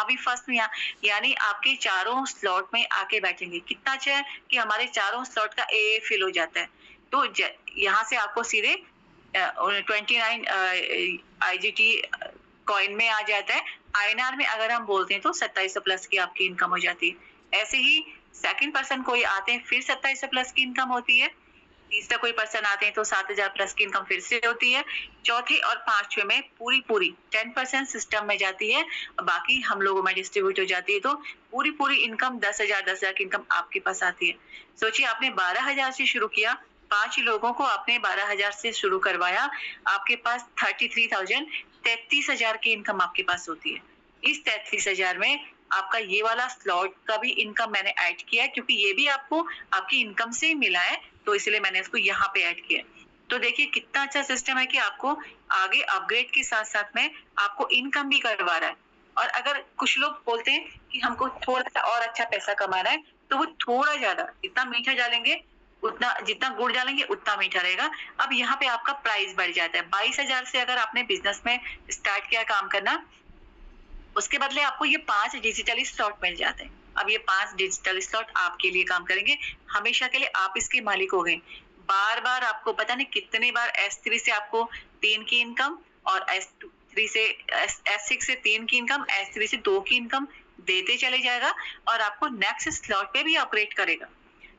भी फर्स्ट में, यानी आपके चारों स्लॉट में आके बैठेंगे। कितना अच्छा है कि हमारे चारों स्लॉट का AA फिल हो जाता है। तो यहाँ से आपको सीधे 29 IGT कॉइन में आ जाता है। INR में अगर हम बोलते हैं तो 2700 प्लस की आपकी इनकम हो जाती है। ऐसे ही सेकंड पर्सन कोई आते हैं, फिर 2700 प्लस की इनकम होती है। तीसरा कोई पर्सन आते हैं तो 7,000 प्लस की इनकम फिर से होती है। चौथे और पांचवे में पूरी 10% सिस्टम में जाती है, और बाकी हम लोगों में डिस्ट्रीब्यूट हो जाती है। तो पूरी इनकम 10,000 की इनकम आपके पास आती है। सोचिए, आपने 12,000 से शुरू किया, 5 लोगों को आपने 12,000 से शुरू करवाया, आपके पास 33,000 की इनकम आपके पास होती है। इस 33,000 में आपका ये वाला स्लॉट का भी इनकम मैंने ऐड किया है, क्योंकि ये भी आपको आपकी इनकम से ही मिला है, तो इसलिए मैंने इसको यहाँ पे ऐड किया। तो देखिए कितना अच्छा सिस्टम है कि आपको आगे अपग्रेड के साथ साथ में आपको इनकम भी करवा रहा है। और अगर कुछ लोग बोलते हैं कि हमको थोड़ा सा और अच्छा पैसा कमाना है, तो वो थोड़ा ज्यादा, जितना मीठा डालेंगे उतना, जितना गुड़ डालेंगे उतना मीठा रहेगा। अब यहाँ पे आपका प्राइस बढ़ जाता है। 22,000 से अगर आपने बिजनेस में स्टार्ट किया काम करना, उसके बदले आपको ये 5 डिजिटली स्लॉट मिल जाते हैं। अब ये 5 डिजिटल स्लॉट आपके लिए काम करेंगे, हमेशा के लिए आप इसके मालिक हो गए। बार बार आपको पता नहीं कितने बार S3 से आपको 3 की इनकम और S3 से S6 से 3 की इनकम, S3 से 2 की इनकम देते चले जाएगा और आपको नेक्स्ट स्लॉट पे भी अपग्रेड करेगा।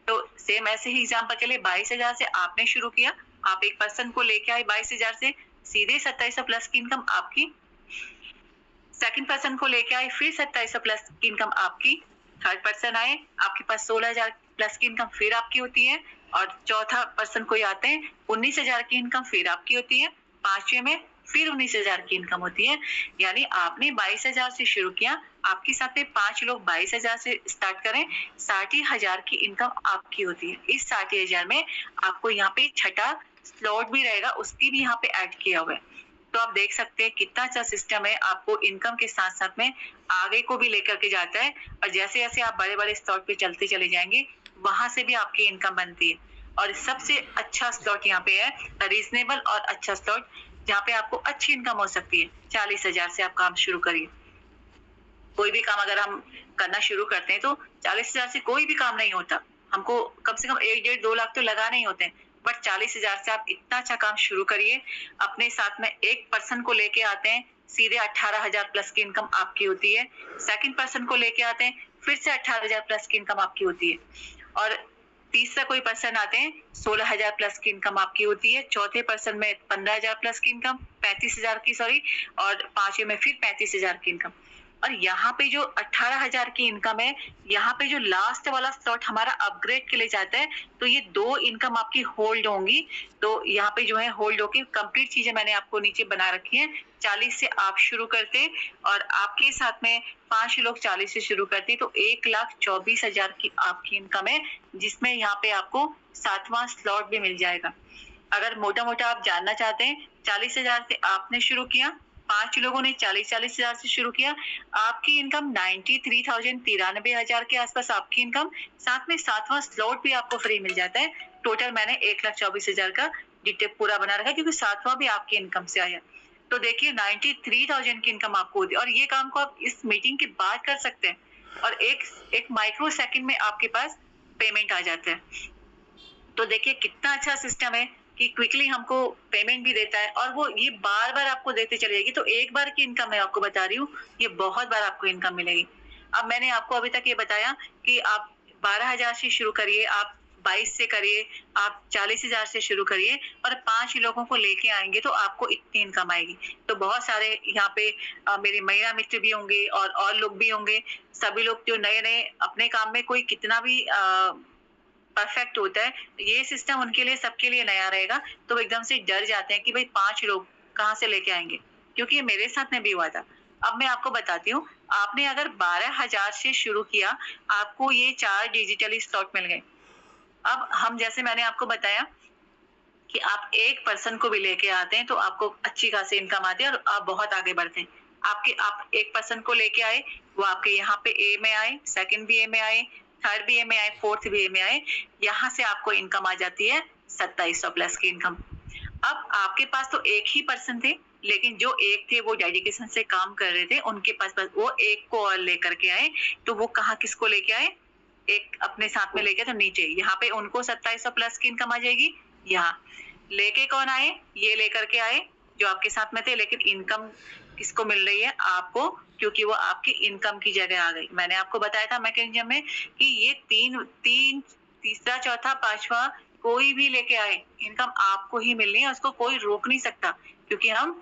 तो सेम ऐसे ही एग्जांपल के लिए 22,000 से आपने शुरू किया, आप एक पर्सन को लेके आए 22,000 से, सीधे 2700 प्लस की इनकम आपकी। सेकंड पर्सन को लेके आए, फिर 2700 प्लस की इनकम आपकी। थर्ड पर्सन आए, आपके पास 16,000 प्लस की इनकम फिर आपकी होती है। और चौथा पर्सन कोई आते हैं, 19,000 की इनकम फिर आपकी होती है। पांचवे में फिर 19,000 की इनकम होती है। यानी आपने 22,000 से शुरू किया, आपके साथ में 5 लोग 22,000 से स्टार्ट करें, 60,000 की इनकम आपकी होती है। इस 60,000 में आपको यहाँ पे छठा स्लॉट भी रहेगा, उसकी भी यहाँ पे ऐड किया हुआ है। तो आप देख सकते हैं कितना अच्छा सिस्टम है, आपको इनकम के साथ साथ में आगे को भी लेकर के जाता है। और जैसे जैसे आप बड़े बड़े स्लॉट पे चलते चले जाएंगे, वहां से भी आपकी इनकम बनती है। और सबसे अच्छा स्लॉट यहाँ पे है, रीजनेबल और अच्छा स्लॉट, जहाँ पे आपको अच्छी इनकम हो सकती है। 40,000 से आप काम शुरू करिए। कोई भी काम अगर हम करना शुरू करते हैं तो 40,000 से कोई भी काम नहीं होता। हमको कम से कम 1-1.5-2 लाख तो लगाने ही होते हैं। बट 40,000 से आप इतना अच्छा काम शुरू करिए। अपने साथ में एक पर्सन को लेके आते हैं, सीधे 18,000 प्लस की इनकम आपकी होती है। सेकंड पर्सन को लेके आते हैं, फिर से 18,000 प्लस की इनकम आपकी होती है। और तीसरा कोई पर्सन आते हैं, 16,000 प्लस की इनकम आपकी होती है। चौथे पर्सन में 15,000 प्लस की इनकम, 35,000 की सॉरी, और पांचवे में फिर 35,000 की इनकम। और यहाँ पे जो 18,000 की इनकम है, यहाँ पे जो लास्ट वाला स्लॉट हमारा अपग्रेड के लिए जाता है, तो ये 2 इनकम आपकी होल्ड होंगी। तो यहाँ पे जो है होल्ड होके कंप्लीट चीजें मैंने आपको नीचे बना रखी है। 40 से आप शुरू करते और आपके साथ में 5 लोग 40 से शुरू करते, तो 1,24,000 की आपकी इनकम है, जिसमें यहाँ पे आपको 7वां स्लॉट भी मिल जाएगा। अगर मोटा मोटा आप जानना चाहते हैं, 40,000 से आपने शुरू किया, 5 लोगों ने 40,000 से शुरू किया, आपकी इनकम 93,000 के आसपास आपकी इनकम, साथ में 7वां स्लॉट भी आपको फ्री मिल जाता है। टोटल मैंने 1,24,000 का डिटेल पूरा बना रखा है, क्योंकि 7वां भी आपकी इनकम से आया। तो देखिए 93,000 की इनकम आपको होती है, और ये काम को आप इस मीटिंग के बाद कर सकते हैं, और एक माइक्रो सेकंड में आपके पास पेमेंट आ जाता है। तो देखिए कितना अच्छा सिस्टम है कि क्विकली हमको पेमेंट भी देता है, और वो ये बार बार आपको देते चलेगी। तो एक बार की इनकम मैं आपको बता रही हूँ, ये बहुत बार आपको इनकम मिलेगी। अब मैंने आपको अभी तक ये बताया कि आप 12,000 से शुरू करिए, आप 22 से करिए, आप 40,000 से शुरू करिए, और 5 लोगों को लेके आएंगे तो आपको इतनी इनकम आएगी। तो बहुत सारे यहाँ पे मेरे महिला मित्र भी होंगे और लोग भी होंगे। सभी लोग जो नए नए अपने काम में कोई कितना भी परफेक्ट होता है, ये सिस्टम उनके लिए सबके लिए नया रहेगा। तो वो एकदम से डर जाते हैं कि भाई 5 लोग कहाँ से लेके आएंगे, क्योंकि ये मेरे साथ में भी हुआ था। अब मैं आपको बताती हूँ, आपने अगर 12,000 से शुरू किया, आपको ये 4 डिजिटली स्लॉट मिल गए। अब हम जैसे मैंने आपको बताया कि आप एक पर्सन को भी लेके आते हैं तो आपको अच्छी खासी इनकम आती है और आप बहुत आगे बढ़ते हैं। आप एक पर्सन को लेके आए, वो आपके यहाँ पे ए में आए, सेकंड भी ए में आए, थर्ड भी ए में आए, फोर्थ भी ए में आए, यहाँ से आपको इनकम आ जाती है 2700 प्लस की इनकम। अब आपके पास तो एक ही पर्सन थे, लेकिन जो एक थे वो डेडिकेशन से काम कर रहे थे, उनके पास बस वो एक को और लेकर के आए। तो वो कहाँ किसको लेके आए, एक अपने साथ में लेके, तो नीचे यहाँ पे उनको 2700 प्लस की इनकम आ जाएगी। यहाँ लेके कौन आए, ये लेकर के आए जो आपके साथ में थे, लेकिन इनकम किसको मिल रही है, आपको, क्योंकि वो आपकी इनकम की जगह आ गई। मैंने आपको बताया था मैकेनिज्म में कि ये तीसरा चौथा पांचवा कोई भी लेके आए, इनकम आपको ही मिलनी है, उसको कोई रोक नहीं सकता, क्योंकि हम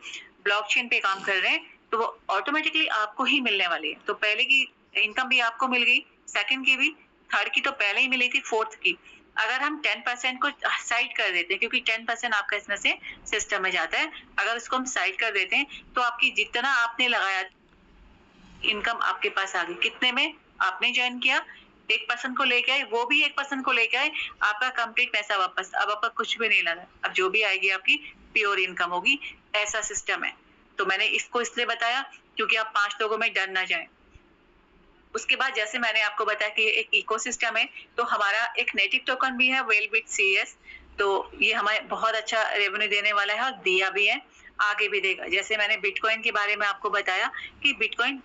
ब्लॉकचेन पे काम कर रहे हैं, तो वो ऑटोमेटिकली आपको ही मिलने वाली है। तो पहले की इनकम भी आपको मिल गई, सेकंड की भी, थर्ड की तो पहले ही मिली थी, फोर्थ की। अगर हम 10% को साइड कर देते हैं, क्योंकि 10% आपका इसमें से सिस्टम में जाता है, अगर उसको हम साइड कर देते हैं तो आपकी जितना आपने लगाया इनकम आपके पास आ गई। कितने में आपने ज्वाइन किया, एक पर्सन को लेके आए, वो भी एक पर्सन को लेके आए, आपका कंप्लीट पैसा वापस। अब आपका कुछ भी नहीं लगा, अब जो भी आएगी आपकी प्योर इनकम होगी। ऐसा सिस्टम है। तो मैंने इसको इसलिए बताया क्योंकि आप 5 लोगों में डर ना जाए। उसके बाद जैसे मैंने आपको बताया कि एक इकोसिस्टम है, तो हमारा एक नेटिव टोकन भी है वेलबिट CS। तो ये हमें बहुत अच्छा रेवेन्यू देने वाला है और दिया भी है, आगे भी देगा। जैसे मैंने बिटकॉइन के बारे में आपको बताया कि बिटकॉइन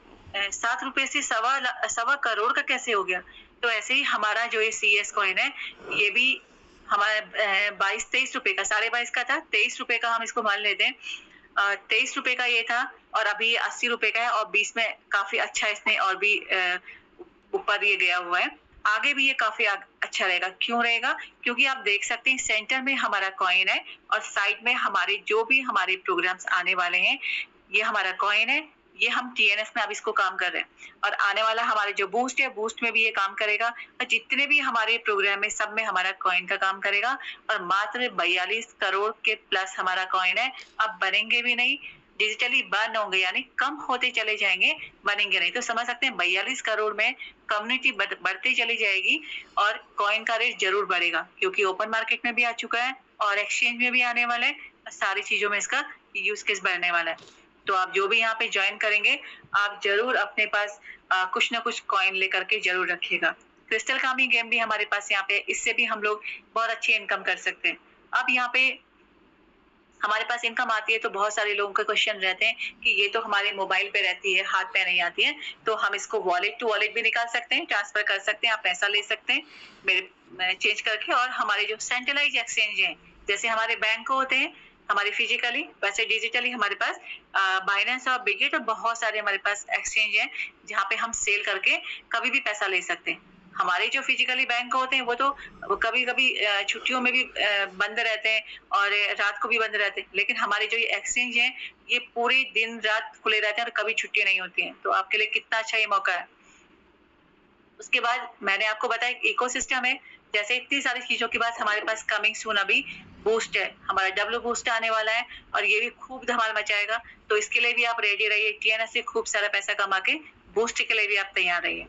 7 रुपए से सवा करोड़ का कैसे हो गया, तो ऐसे ही हमारा जो ये CS कॉइन है, ये भी हमारा 22-23 रुपए का, 22.5 का था, 23 रुपए का हम इसको मान लेते हैं। ₹23 का ये था और अभी ये ₹80 का है और बीच में काफ़ी अच्छा इसने और भी ऊपर ये गया हुआ है। आगे भी ये काफ़ी अच्छा रहेगा। क्यों रहेगा? क्योंकि आप देख सकते हैं सेंटर में हमारा कॉइन है और साइड में हमारे जो भी हमारे प्रोग्राम्स आने वाले हैं, ये हमारा कॉइन है। ये हम टीएनएस में अब इसको काम कर रहे हैं और आने वाला हमारे जो बूस्ट है, बूस्ट में भी ये काम करेगा और जितने भी हमारे प्रोग्राम है सब में हमारा कॉइन का काम करेगा और मात्र 42 करोड़ के प्लस हमारा कॉइन है। अब बनेंगे भी नहीं, डिजिटली बर्न होंगे यानी कम होते चले जाएंगे, बनेंगे नहीं। तो समझ सकते हैं 42 करोड़ में कम्युनिटी बढ़ती चली जाएगी और कॉइन का रेट जरूर बढ़ेगा क्योंकि ओपन मार्केट में भी आ चुका है और एक्सचेंज में भी आने वाला है। सारी चीजों में इसका यूज केस बढ़ने वाला है। तो आप जो भी यहाँ पे ज्वाइन करेंगे, आप जरूर अपने पास कुछ ना कुछ कॉइन लेकर के जरूर रखिएगा। क्रिस्टल कामी गेम भी हमारे पास यहाँ पे, इससे भी हम लोग बहुत अच्छी इनकम कर सकते हैं। अब यहाँ पे हमारे पास इनकम आती है तो बहुत सारे लोगों के क्वेश्चन रहते हैं कि ये तो हमारे मोबाइल पे रहती है, हाथ पे नहीं आती है, तो हम इसको वॉलेट टू वॉलेट भी निकाल सकते हैं, ट्रांसफर कर सकते हैं, आप पैसा ले सकते हैं मेरे चेंज करके। और हमारे जो सेंट्रलाइज एक्सचेंज हैं, जैसे हमारे बैंक होते हैं हमारे फिजिकली, वैसे डिजिटली हमारे पास बाइनेंस और बिगिट और बहुत सारे हमारे पास एक्सचेंज हैं जहाँ पे हम सेल करके कभी भी पैसा ले सकते हैं। हमारे जो फिजिकली बैंक होते हैं वो तो कभी कभी छुट्टियों में भी बंद रहते हैं और रात को भी बंद रहते हैं, लेकिन हमारे जो ये एक्सचेंज हैं ये पूरे दिन रात खुले रहते हैं और कभी छुट्टी नहीं होती हैं। तो आपके लिए कितना अच्छा ये मौका है। उसके बाद मैंने आपको बताया इकोसिस्टम है, जैसे इतनी सारी चीजों के बाद हमारे पास कमिंग सून अभी बूस्ट है, हमारा डब्ल्यू बूस्ट आने वाला है और ये भी खूब धमाल मचाएगा। तो इसके लिए भी आप रेडी रहिए, टीएनएस से खूब सारा पैसा कमा के बूस्ट के लिए भी आप तैयार रहिए।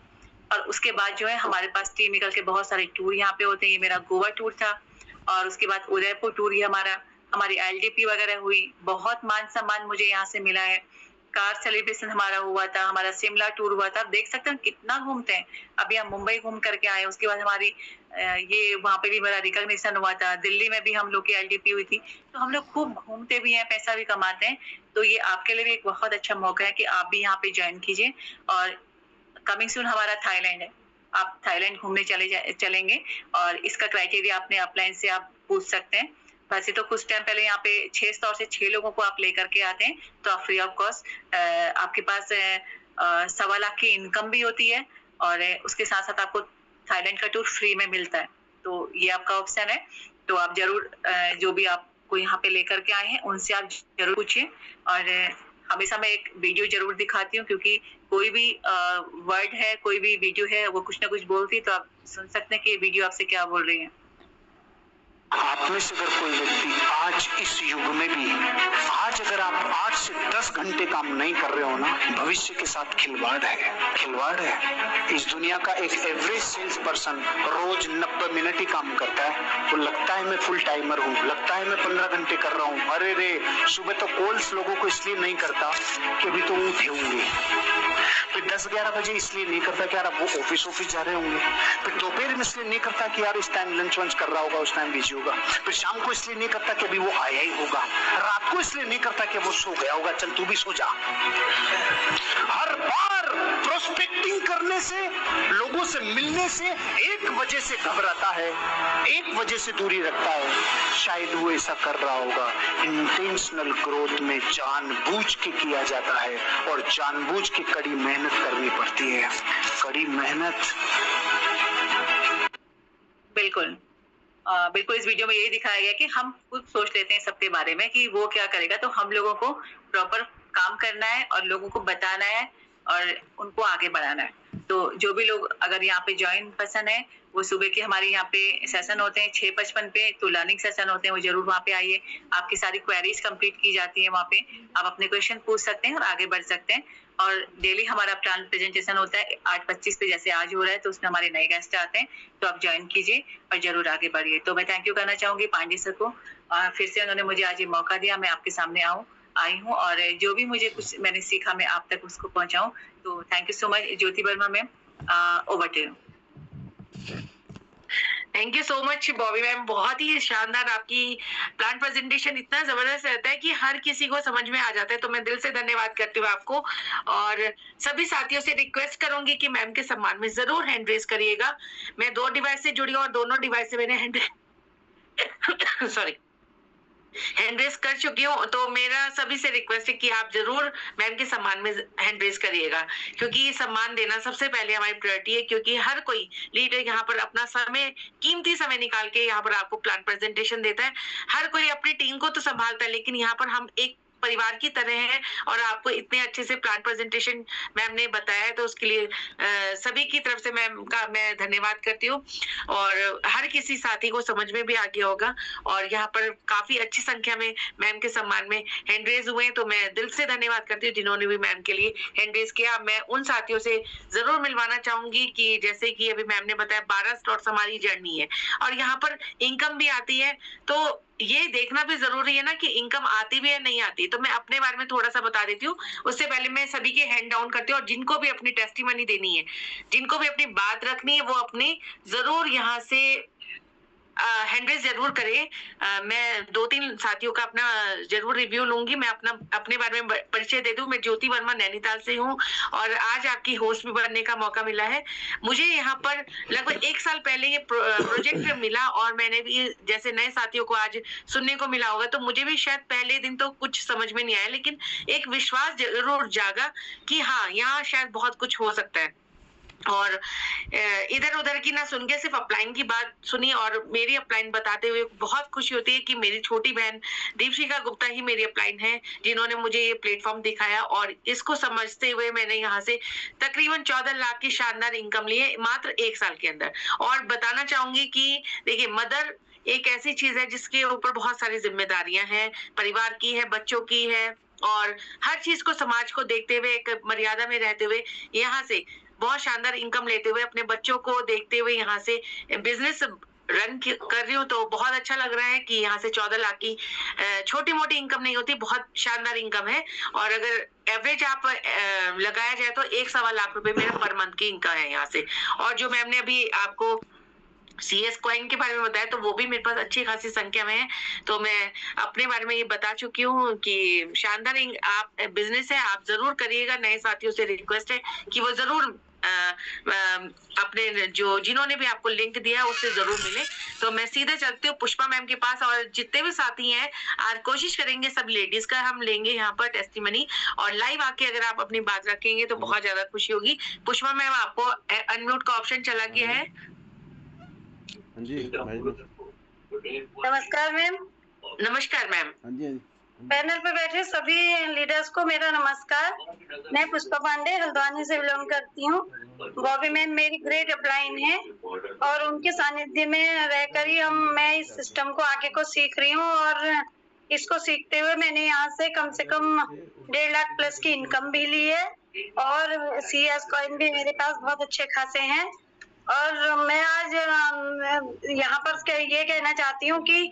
और उसके बाद जो है हमारे पास टीम निकल के बहुत सारे टूर यहाँ पे होते हैं। ये मेरा गोवा टूर था और उसके बाद उदयपुर टूर ही हमारी एलडीपी वगैरह हुई, बहुत मान सम्मान मुझे यहाँ से मिला है। कार सेलिब्रेशन हमारा हुआ था, हमारा शिमला टूर हुआ था। आप देख सकते हैं कितना घूमते हैं। अभी हम मुंबई घूम करके आए, उसके बाद हमारी ये वहाँ पे भी मेरा रिकॉग्निशन हुआ था। दिल्ली में भी हम लोग की एलडीपी हुई थी। तो हम लोग खूब घूमते भी हैं, पैसा भी कमाते हैं। तो ये आपके लिए भी एक बहुत अच्छा मौका है कि आप भी यहाँ पे ज्वाइन कीजिए। और कमिंग सून हमारा थाईलैंड है, आप थाईलैंड घूमने चलेंगे और इसका क्राइटेरिया अपने अपलाइन से आप पूछ सकते हैं। वैसे तो कुछ टाइम पहले यहाँ पे 6 लोगों को आप लेकर के आते हैं तो आप फ्री ऑफ कॉस्ट आपके पास 1.25 लाख की इनकम भी होती है और उसके साथ साथ आपको थाईलैंड का टूर फ्री में मिलता है। तो ये आपका ऑप्शन है। तो आप जरूर जो भी आपको यहाँ पे लेकर के आए हैं उनसे आप जरूर पूछिए। और हमेशा मैं एक वीडियो जरूर दिखाती हूँ क्योंकि कोई भी वर्ड है, कोई भी वीडियो है, वो कुछ ना कुछ बोलती है, तो आप सुन सकते हैं कि ये वीडियो आपसे क्या बोल रही है। आप में से अगर कोई व्यक्ति आज इस युग में भी अगर आप 8 से 10 घंटे काम नहीं कर रहे हो ना, भविष्य के साथ खिलवाड़ है। इस दुनिया का एक एवरेज सेल्स पर्सन रोज 90 मिनट ही काम करता है। तो लगता है मैं फुल टाइमर हूँ, लगता है मैं 15 घंटे कर रहा हूँ। अरे रे, सुबह तो कॉल्स लोगों को इसलिए नहीं करता कि अभी तो उठे होंगे। फिर 10-11 बजे इसलिए नहीं करता कि यार वो ऑफिस जा रहे होंगे। फिर दोपहर में इसलिए नहीं करता कि यार इस टाइम लंच वंच कर रहा होगा, उस टाइम बिजी होगा। फिर शाम को इसलिए नहीं करता कि अभी वो आया ही होगा। रात को इसलिए नहीं करता कि वो सो गया होगा, चल तू भी सो जा। हर बार प्रोस्पेक्टिंग करने से, लोगों से मिलने से एक वजह से घबराता है, एक वजह से दूरी रखता है। शायद वो ऐसा कर रहा होगा। इंटेंशनल ग्रोथ में जानबूझ के किया जाता है और जानबूझ के कड़ी मेहनत करनी पड़ती है। कड़ी मेहनत। बिल्कुल बिल्कुल इस वीडियो में यही दिखाया गया कि हम खुद सोच लेते हैं सबके बारे में कि वो क्या करेगा, तो हम लोगों को प्रॉपर काम करना है और लोगों को बताना है और उनको आगे बढ़ाना है। तो जो भी लोग अगर यहाँ पे ज्वाइन पर्सन है, वो सुबह के हमारे यहाँ पे सेशन होते हैं 6:55 पे, तो लर्निंग सेशन होते हैं, वो जरूर वहाँ पे आइए। आपकी सारी क्वेरीज कंप्लीट की जाती है वहाँ पे, आप अपने क्वेश्चन पूछ सकते हैं और आगे बढ़ सकते हैं। और डेली हमारा प्लान प्रेजेंटेशन होता है 8:25 पे, जैसे आज हो रहा है, तो उसमें हमारे नए गेस्ट आते हैं। तो आप ज्वाइन कीजिए और जरूर आगे बढ़िए। तो मैं थैंक यू करना चाहूंगी पांडे सर को, फिर से उन्होंने मुझे आज ये मौका दिया, मैं आपके सामने आई हूँ और जो भी मुझे कुछ मैंने सीखा मैं आप तक उसको पहुंचाऊं। तो thank you so much Jyoti Verma ma'am, over to you. Thank you so much Bobby ma'am, बहुत ही शानदार। आपकी प्लान प्रेजेंटेशन इतना जबरदस्त रहता है कि हर किसी को समझ में आ जाता है। तो मैं दिल से धन्यवाद करती हूँ आपको और सभी साथियों से रिक्वेस्ट करूंगी कि मैम के सम्मान में जरूर हैंड रेज करिएगा। मैं 2 डिवाइस से जुड़ी हूँ और दोनों डिवाइस से मैंने हैंड सॉरी हैंड रेस कर चुकी हूँ, तो मेरा सभी से रिक्वेस्ट है कि आप जरूर मैम के सम्मान में हैंड रेस करिएगा, क्योंकि ये सम्मान देना सबसे पहले हमारी प्रायोरिटी है, क्योंकि हर कोई लीडर यहाँ पर अपना समय, कीमती समय निकाल के यहाँ पर आपको प्लान प्रेजेंटेशन देता है। हर कोई अपनी टीम को तो संभालता है, लेकिन यहाँ पर हम एक परिवार की तरह है, और आपको इतने अच्छे से प्लान प्रेजेंटेशन मैम ने बताया है, तो उसके लिए सभी की तरफ से मैम का मैं धन्यवाद करती हूँ। और हर किसी साथी को समझ में भी आ गया होगा, और यहाँ पर काफी अच्छी संख्या में मैम के सम्मान में हैंड रेज हुए, तो मैं दिल से धन्यवाद करती हूँ जिन्होंने भी मैम के लिए हैंड रेज किया। मैं उन साथियों से जरूर मिलवाना चाहूंगी कि जैसे कि अभी मैम ने बताया 12 स्लॉट्स हमारी जर्नी है, और यहाँ पर इनकम भी आती है, तो ये देखना भी जरूरी है ना कि इनकम आती भी है नहीं आती। तो मैं अपने बारे में थोड़ा सा बता देती हूँ, उससे पहले मैं सभी के हैंड डाउन करती हूँ, और जिनको भी अपनी टेस्टिमनी देनी है, जिनको भी अपनी बात रखनी है, वो अपनी जरूर यहाँ से हैंड रेज जरूर करें। मैं 2-3 साथियों का अपना जरूर रिव्यू लूंगी। मैं अपने बारे में परिचय दे दूं। मैं ज्योति वर्मा नैनीताल से हूं, और आज आपकी होस्ट भी बनने का मौका मिला है। मुझे यहाँ पर लगभग 1 साल पहले ये प्रोजेक्ट मिला, और मैंने भी जैसे नए साथियों को आज सुनने को मिला होगा, तो मुझे भी शायद पहले दिन तो कुछ समझ में नहीं आया, लेकिन एक विश्वास जरूर जागा कि हाँ, यहाँ शायद बहुत कुछ हो सकता है। और इधर उधर की ना सुन के सिर्फ अपलाइन की बात सुनी, और मेरी अपलाइन बताते हुए बहुत खुशी होती है कि मेरी छोटी बहन दीपशिका गुप्ता ही मेरी अपलाइन है, जिन्होंने मुझे ये प्लेटफॉर्म दिखाया, और इसको समझते हुए मैंने यहाँ से तकरीबन 14 लाख की शानदार इनकम ली है मात्र 1 साल के अंदर। और बताना चाहूंगी कि देखिए, मदर एक ऐसी चीज है जिसके ऊपर बहुत सारी जिम्मेदारियां हैं, परिवार की है, बच्चों की है, और हर चीज को, समाज को देखते हुए, एक मर्यादा में रहते हुए यहाँ से बहुत शानदार इनकम लेते हुए, अपने बच्चों को देखते हुए यहाँ से बिजनेस रन कर रही हूँ। तो बहुत अच्छा लग रहा है कि यहाँ से 14 लाख की छोटी मोटी इनकम नहीं होती, बहुत शानदार इनकम है। और अगर एवरेज आप लगाया जाए तो 1-1.25 लाख रुपए मेरा पर मंथ की इनकम है यहाँ से। और जो मैम ने अभी आपको CS कॉइन के बारे में बताया, तो वो भी मेरे पास अच्छी खासी संख्या में है। तो मैं अपने बारे में ये बता चुकी हूँ कि शानदार आप बिजनेस है, आप जरूर करिएगा। नए साथियों से रिक्वेस्ट है कि वो जरूर अपने जिन्होंने भी आपको लिंक दिया है उससे जरूर मिले। तो मैं सीधे चलती हूँ पुष्पा मैम के पास, और जितने भी साथी हैं आज कोशिश करेंगे सब लेडीज का हम लेंगे यहाँ पर टेस्टिमनी, और लाइव आके अगर आप अपनी बात रखेंगे तो बहुत ज्यादा खुशी होगी। पुष्पा मैम, आपको अनम्यूट का ऑप्शन चला गया है। नमस्कार मैम। नमस्कार मैम। पैनल पे बैठे सभी लीडर्स को मेरा नमस्कार। मैं पुष्पा पांडे हल्द्वानी से बिलोंग करती हूँ। बॉबी मैम मेरी ग्रेट अपलाइन है, और उनके सानिध्य में रहकर ही मैं इस सिस्टम को आगे को सीख रही हूँ, और इसको सीखते हुए मैंने यहाँ से कम 1.5 लाख प्लस की इनकम भी ली है, और CS कॉइन भी मेरे पास बहुत अच्छे खासे हैं। और मैं आज यहाँ पर ये कहना चाहती हूँ कि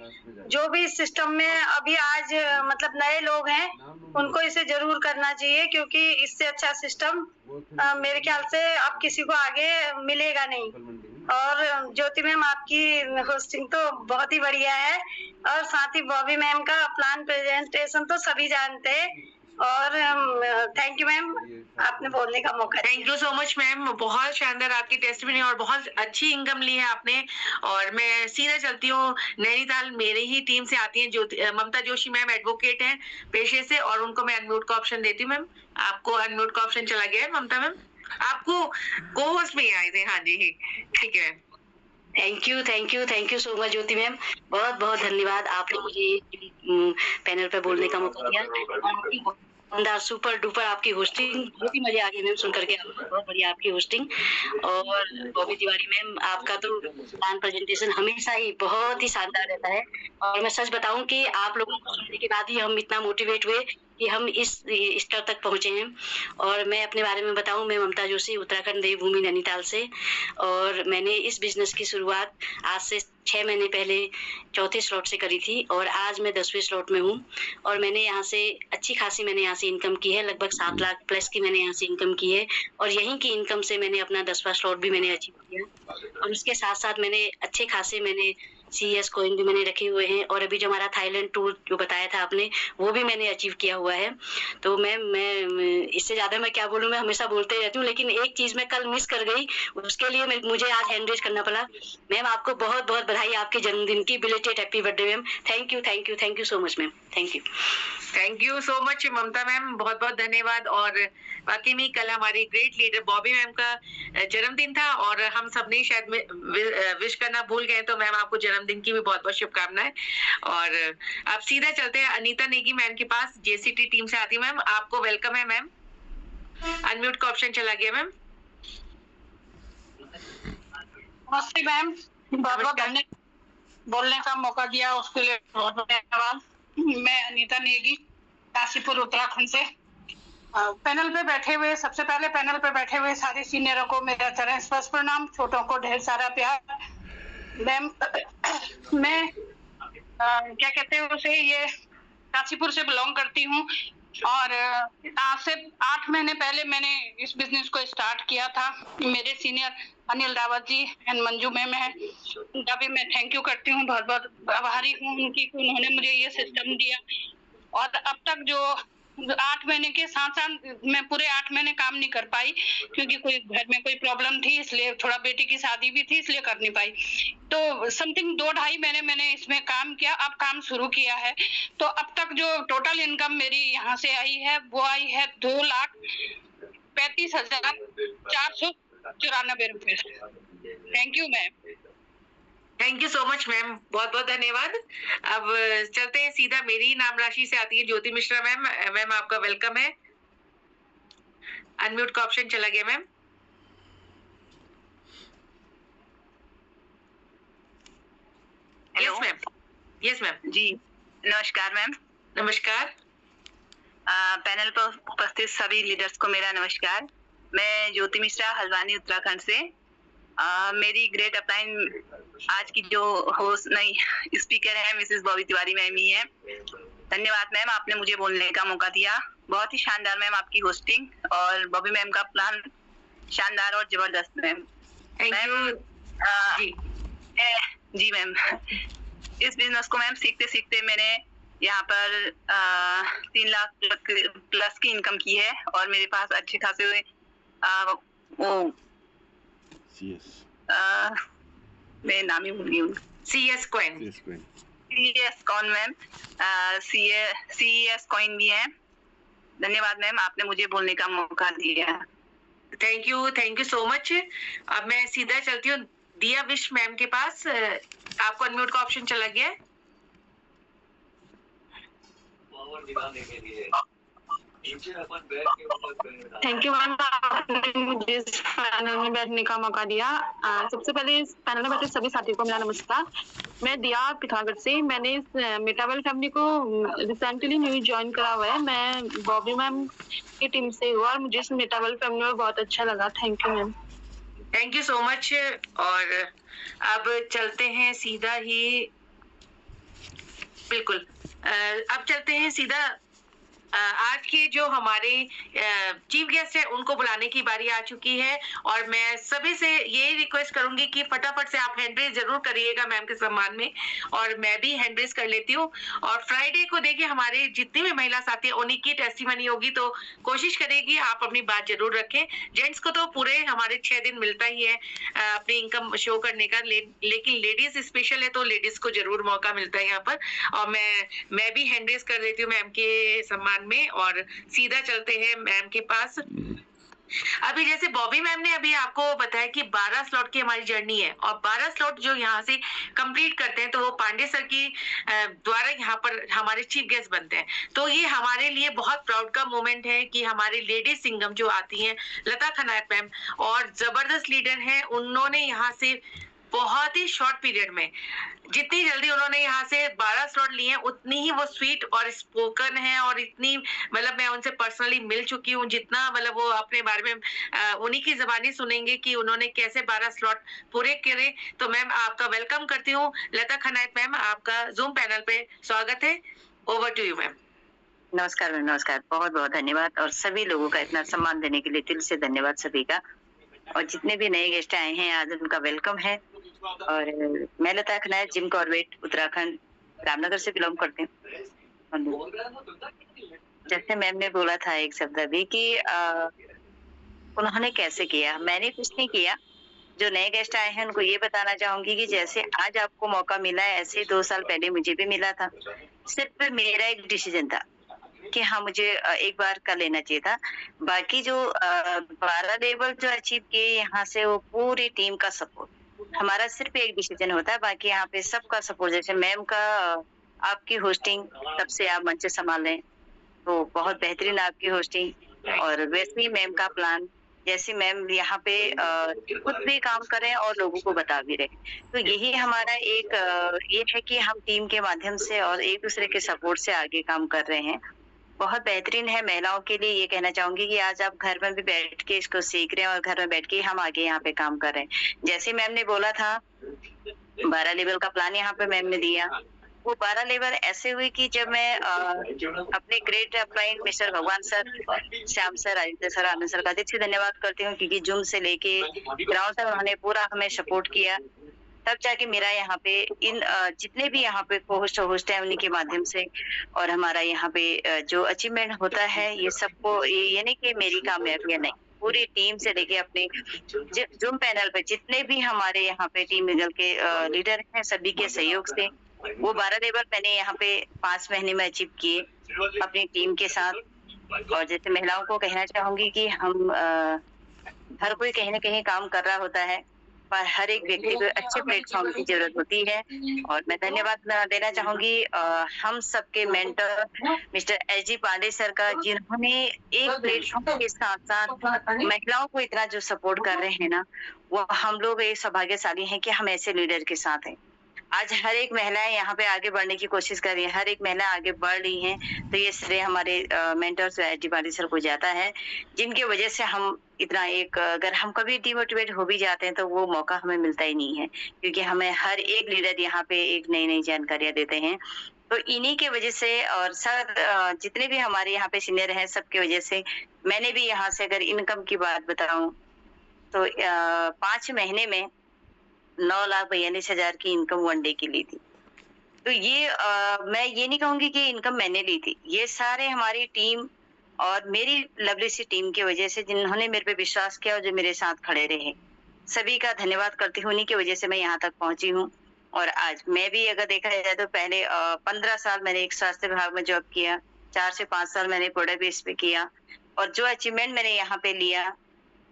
जो भी इस सिस्टम में अभी आज मतलब नए लोग हैं, उनको इसे जरूर करना चाहिए, क्योंकि इससे अच्छा सिस्टम मेरे ख्याल से अब किसी को आगे मिलेगा नहीं। और ज्योति मैम, आपकी होस्टिंग तो बहुत ही बढ़िया है, और साथ ही बॉबी मैम का प्लान प्रेजेंटेशन तो सभी जानते हैं। और थैंक यू मैम, आपने बोलने का मौका। Thank you so much ma'am, बहुत शानदार आपकी टेस्टिमनी, और बहुत अच्छी इनकम ली है आपने। और मैं सीधा चलती हूँ नैनीताल, मेरे ही टीम से आती हैं ममता जोशी मैम, एडवोकेट हैं पेशे से, और उनको मैं अनम्यूट का ऑप्शन देती हूँ। मैम, आपको अनम्यूट का ऑप्शन चला गया है। ममता मैम, आपको को होस्ट में आए थे। हाँ जी, ठीक है। Thank you so much Jyoti ma'am, बहुत बहुत धन्यवाद। आपने मुझे पैनल पे बोलने का मौका दिया। सुपर डुपर आपकी होस्टिंग, बहुत ही मजा आ गया मैम सुन करके, बहुत बढ़िया आपकी होस्टिंग। और बॉबी तिवारी मैम, आपका तो प्लान प्रेजेंटेशन हमेशा ही बहुत ही शानदार रहता है, और मैं सच बताऊं कि आप लोगों को सुनने के बाद ही हम इतना मोटिवेट हुए कि हम इस स्तर तक पहुंचे हैं। और मैं अपने बारे में बताऊं, मैं ममता जोशी, उत्तराखंड देवभूमि नैनीताल से, और मैंने इस बिजनेस की शुरुआत आज से 6 महीने पहले 4थे स्लॉट से करी थी, और आज मैं 10वें स्लॉट में हूँ। और मैंने यहाँ से अच्छी खासी मैंने यहाँ से इनकम की है, लगभग 7 लाख प्लस की मैंने यहाँ से इनकम की है, और यहीं की इनकम से मैंने अपना 10वां स्लॉट भी मैंने अचीव किया। और उसके साथ साथ मैंने अच्छे खासे मैंने CS कॉइन भी मैंने रखे हुए हैं, और अभी जो हमारा थाईलैंड टूर जो बताया था आपने, वो भी मैंने अचीव किया हुआ है। तो मैम मैं इससे ज्यादा मैं क्या बोलूँ, मैं हमेशा बोलते रहती हूँ, लेकिन एक चीज मैं कल मिस कर गई, उसके लिए मुझे आज हैंड रेज करना पड़ा। मैम आपको बहुत बहुत बधाई आपके जन्मदिन की, belated happy birthday ma'am. Thank you thank you thank you so much ma'am. Thank you so much Mamta ma'am, बहुत बहुत धन्यवाद। और वाकई में कल हमारी ग्रेट लीडर बॉबी मैम का जन्मदिन था, और हम सबने शायद विश करना भूल गए, तो मैम आपको जन्मदिन की भी बहुत बहुत शुभकामनाएं। और अब सीधा चलते हैं अनीता नेगी मैम के पास, JCT टीम से आती है। मैम आपको वेलकम है मैम, अनम्यूट का ऑप्शन चला गया मैम। नमस्ते मैम, बहुत बहुत धन्यवाद बोलने का मौका दिया, उसके लिए बहुत बहुत धन्यवाद। मैं अनीता नेगी, काशीपुर उत्तराखंड से। पैनल पे बैठे हुए, सबसे पहले पैनल पे बैठे हुए सारे सीनियरों को मेरा चरण स्पर्श प्रणाम, छोटों को ढेर सारा प्यार। मैम मैं क्या कहते हैं उसे, ये काशीपुर से बिलोंग करती हूँ, और आज से 8 महीने पहले मैंने इस बिजनेस को स्टार्ट किया था। मेरे senior Anil Rawat ji and Manju ma'am है, उनका भी मैं थैंक यू करती हूँ, बहुत बहुत आभारी हूँ उनकी, उन्होंने मुझे ये सिस्टम दिया। और अब तक जो 8 महीने के साथ मैं पूरे 8 महीने काम नहीं कर पाई, क्योंकि कोई घर में कोई प्रॉब्लम थी, इसलिए थोड़ा बेटी की शादी भी थी, इसलिए कर नहीं पाई। तो समथिंग 2-2.5 महीने मैंने इसमें काम किया, अब काम शुरू किया है। तो अब तक जो टोटल इनकम मेरी यहाँ से आई है, वो आई है 2,35,494 रुपए। Thank you ma'am. Thank you so much ma'am, बहुत बहुत धन्यवाद। अब चलते हैं सीधा मेरी नाम राशि से आती है ज्योति मिश्रा मैम। मैम आपका वेलकम है, अनम्यूट का ऑप्शन चला गया ma'am. Yes ma'am, yes ma'am जी नमस्कार मैम। नमस्कार। पैनल पर उपस्थित सभी लीडर्स को मेरा नमस्कार। मैं ज्योति मिश्रा, हल्द्वानी उत्तराखंड से। मेरी ग्रेट अपलाइन आज की जो होस्ट नई स्पीकर है मिसेस बॉबी तिवारी मैम ही है। धन्यवाद मैम, आपने मुझे बोलने का मौका दिया। बहुत ही शानदार मैम आपकी होस्टिंग, और बॉबी मैम का प्लान शानदार और जबरदस्त मैम। जी मैम, इस बिजनेस को मैम सीखते सीखते मैंने यहाँ पर 3 लाख प्लस की इनकम की है, और मेरे पास अच्छे खासे मैं नाम ही भूल गई हूँ। CS coin ma'am, CES coin भी है। धन्यवाद मैम, आपने मुझे बोलने का मौका दिया। Thank you so much. अब मैं सीधा चलती हूँ दिया विश मैम के पास। आपको अनम्यूट का ऑप्शन चला गया है। थैंक यू मैम, आपने मुझे इस पैनल में बैठने का मौका दिया। सबसे पहले इस पैनल में बैठे सभी साथियों को मेरा नमस्कार। मैं दिया पिथौरागढ़ से। मैंने इस मेटावेल फैमिली को रिसेंटली न्यू ज्वाइन करा हुआ है। मैं बॉबी मैम की टीम से हुआ, और मुझे इस मेटावेल फैमिली में बहुत अच्छा लगा। Thank you ma'am. Thank you so much. और अब चलते हैं सीधा ही, बिल्कुल अब चलते हैं सीधा आज के जो हमारे चीफ गेस्ट है उनको बुलाने की बारी आ चुकी है। और मैं सभी से यही रिक्वेस्ट करूंगी कि फटाफट से आप हैंड रेज जरूर करिएगा मैम के सम्मान में, और मैं भी हैंड रेज कर लेती हूँ। और फ्राइडे को देखिए हमारे जितनी भी महिला साथी है उन्हीं की टेस्टिमनी होगी, तो कोशिश करेगी आप अपनी बात जरूर रखें। जेंट्स को तो पूरे हमारे 6 दिन मिलता ही है अपनी इनकम शो करने का, लेकिन लेडीज स्पेशल है तो लेडीज को जरूर मौका मिलता है यहाँ पर। और मैं भी हैंड रेज कर देती हूँ मैम के सम्मान में, और सीधा चलते हैं मैम के पास। अभी जैसे बॉबी मैम ने अभी आपको बताया कि 12 स्लॉट की हमारी जर्नी है, और 12 स्लॉट जो यहाँ से कंप्लीट करते हैं तो वो पांडे सर की द्वारा यहाँ पर हमारे चीफ गेस्ट बनते हैं। तो ये हमारे लिए बहुत प्राउड का मोमेंट है कि हमारी लेडी सिंगम जो आती हैं लता खनायत मैम, और जबरदस्त लीडर हैं, उन्होंने यहाँ से बहुत ही शॉर्ट पीरियड में जितनी जल्दी उन्होंने यहाँ से 12 स्लॉट लिए हैं, उतनी ही वो स्वीट और स्पोकन है, और इतनी मतलब मैं उनसे पर्सनली मिल चुकी हूँ, जितना मतलब वो अपने बारे में उन्हीं की ज़बानी सुनेंगे कि उन्होंने कैसे 12 स्लॉट पूरे करे। तो मैम आपका वेलकम करती हूँ। लता खनायत मैम, आपका जूम पैनल पे स्वागत है। Over to you ma'am. नमस्कार मैम, नमस्कार, बहुत बहुत धन्यवाद, और सभी लोगों का इतना सम्मान देने के लिए दिल से धन्यवाद सभी का। और जितने भी नए गेस्ट आए हैं आज उनका वेलकम है। और मैं लता खन्ना, जिम कॉर्बेट, उत्तराखंड, रामनगर से बिलोंग करती हूँ। जैसे मैम ने बोला था एक शब्द अभी कि उन्होंने कैसे किया, मैंने कुछ नहीं किया। जो नए गेस्ट आए हैं उनको ये बताना चाहूंगी कि जैसे आज आपको मौका मिला है, ऐसे 2 साल पहले मुझे भी मिला था। सिर्फ मेरा एक डिसीजन था कि हाँ, मुझे एक बार कर लेना चाहिए था। बाकी जो 12 लेवल जो अचीव किए यहाँ से, वो पूरी टीम का सपोर्ट। हमारा सिर्फ एक डिसीजन होता है, बाकी यहाँ पे सबका सपोर्ट। जैसे मैम का आपकी होस्टिंग, तब से आप मंच संभाल रहे हैं, तो बहुत बेहतरीन आपकी होस्टिंग। और वैसे ही मैम का प्लान, जैसे मैम यहाँ पे खुद भी काम कर रहे हैं और लोगों को बता भी रहे हैं। तो यही हमारा एक ये है कि हम टीम के माध्यम से और एक दूसरे के सपोर्ट से आगे काम कर रहे हैं। बहुत बेहतरीन है। महिलाओं के लिए ये कहना चाहूंगी कि आज आप घर में भी बैठ के इसको सीख रहे हैं और घर में बैठ के हम आगे यहाँ पे काम कर रहे हैं। जैसे मैम ने बोला था 12 लेवल का प्लान यहाँ पे मैम ने दिया, वो 12 लेवल ऐसे हुई कि जब मैं अपने great upline mister Bhagwan sir, Shyam sir, Aditya sir, Anand sir का दिल से धन्यवाद करती हूँ, क्योंकि जूम से लेके ग्राउंड तक उन्होंने पूरा हमें सपोर्ट किया। तब जाके मेरा यहाँ पे इन जितने भी यहाँ पे होस्ट है उन्हीं के माध्यम से और हमारा यहाँ पे जो अचीवमेंट होता है, ये सबको ये नहीं कि मेरी कामयाबी नहीं, पूरी टीम से लेके अपने जूम पैनल पे जितने भी हमारे यहाँ पे टीम मिडल के लीडर हैं, सभी के सहयोग से वो 12 लेवल मैंने यहाँ पे 5 महीने में अचीव किए अपनी टीम के साथ। और जैसे महिलाओं को कहना चाहूंगी कि हम हर कोई कहीं ना कहीं काम कर रहा होता है, पर हर एक व्यक्ति को अच्छे प्लेटफॉर्म की जरूरत होती है। और मैं धन्यवाद देना चाहूंगी हम सबके mentor mister S G. Pande sir का, जिन्होंने एक प्लेटफॉर्म के साथ साथ महिलाओं को इतना जो सपोर्ट कर रहे हैं ना, वो हम लोग एक सौभाग्यशाली हैं कि हम ऐसे लीडर के साथ हैं। आज हर एक महिलाएं यहाँ पे आगे बढ़ने की कोशिश कर रही है, हर एक महिला आगे बढ़ रही है, तो ये श्रेय हमारे मेंटर्स एस.जी. पांडे सर को जाता है, जिनकी वजह से हम इतना एक, अगर हम कभी डिमोटिवेट हो भी जाते हैं तो वो मौका हमें मिलता ही नहीं है, क्योंकि हमें हर एक लीडर यहाँ पे एक नई नई जानकारियां देते हैं। तो इन्हीं के वजह से और सर जितने भी हमारे यहाँ पे सीनियर हैं, सबकी वजह से मैंने भी यहाँ से अगर इनकम की बात बताऊं तो 5 महीने में 9,42,000 की इनकम 1 डे की ली थी। तो ये मैं ये नहीं कहूंगी कि इनकम मैंने ली थी, ये सारे हमारी टीम और मेरी लवली सी टीम की वजह से, जिन्होंने मेरे पे विश्वास किया और जो मेरे साथ खड़े रहे, सभी का धन्यवाद करती हूँ। उन्हीं की वजह से मैं यहाँ तक पहुंची हूँ। और आज मैं भी अगर देखा जाए तो पहले 15 साल मैंने एक स्वास्थ्य विभाग में जॉब किया, 4 से 5 साल मैंने प्रोडक्ट बेस पे किया, और जो अचीवमेंट मैंने यहाँ पे लिया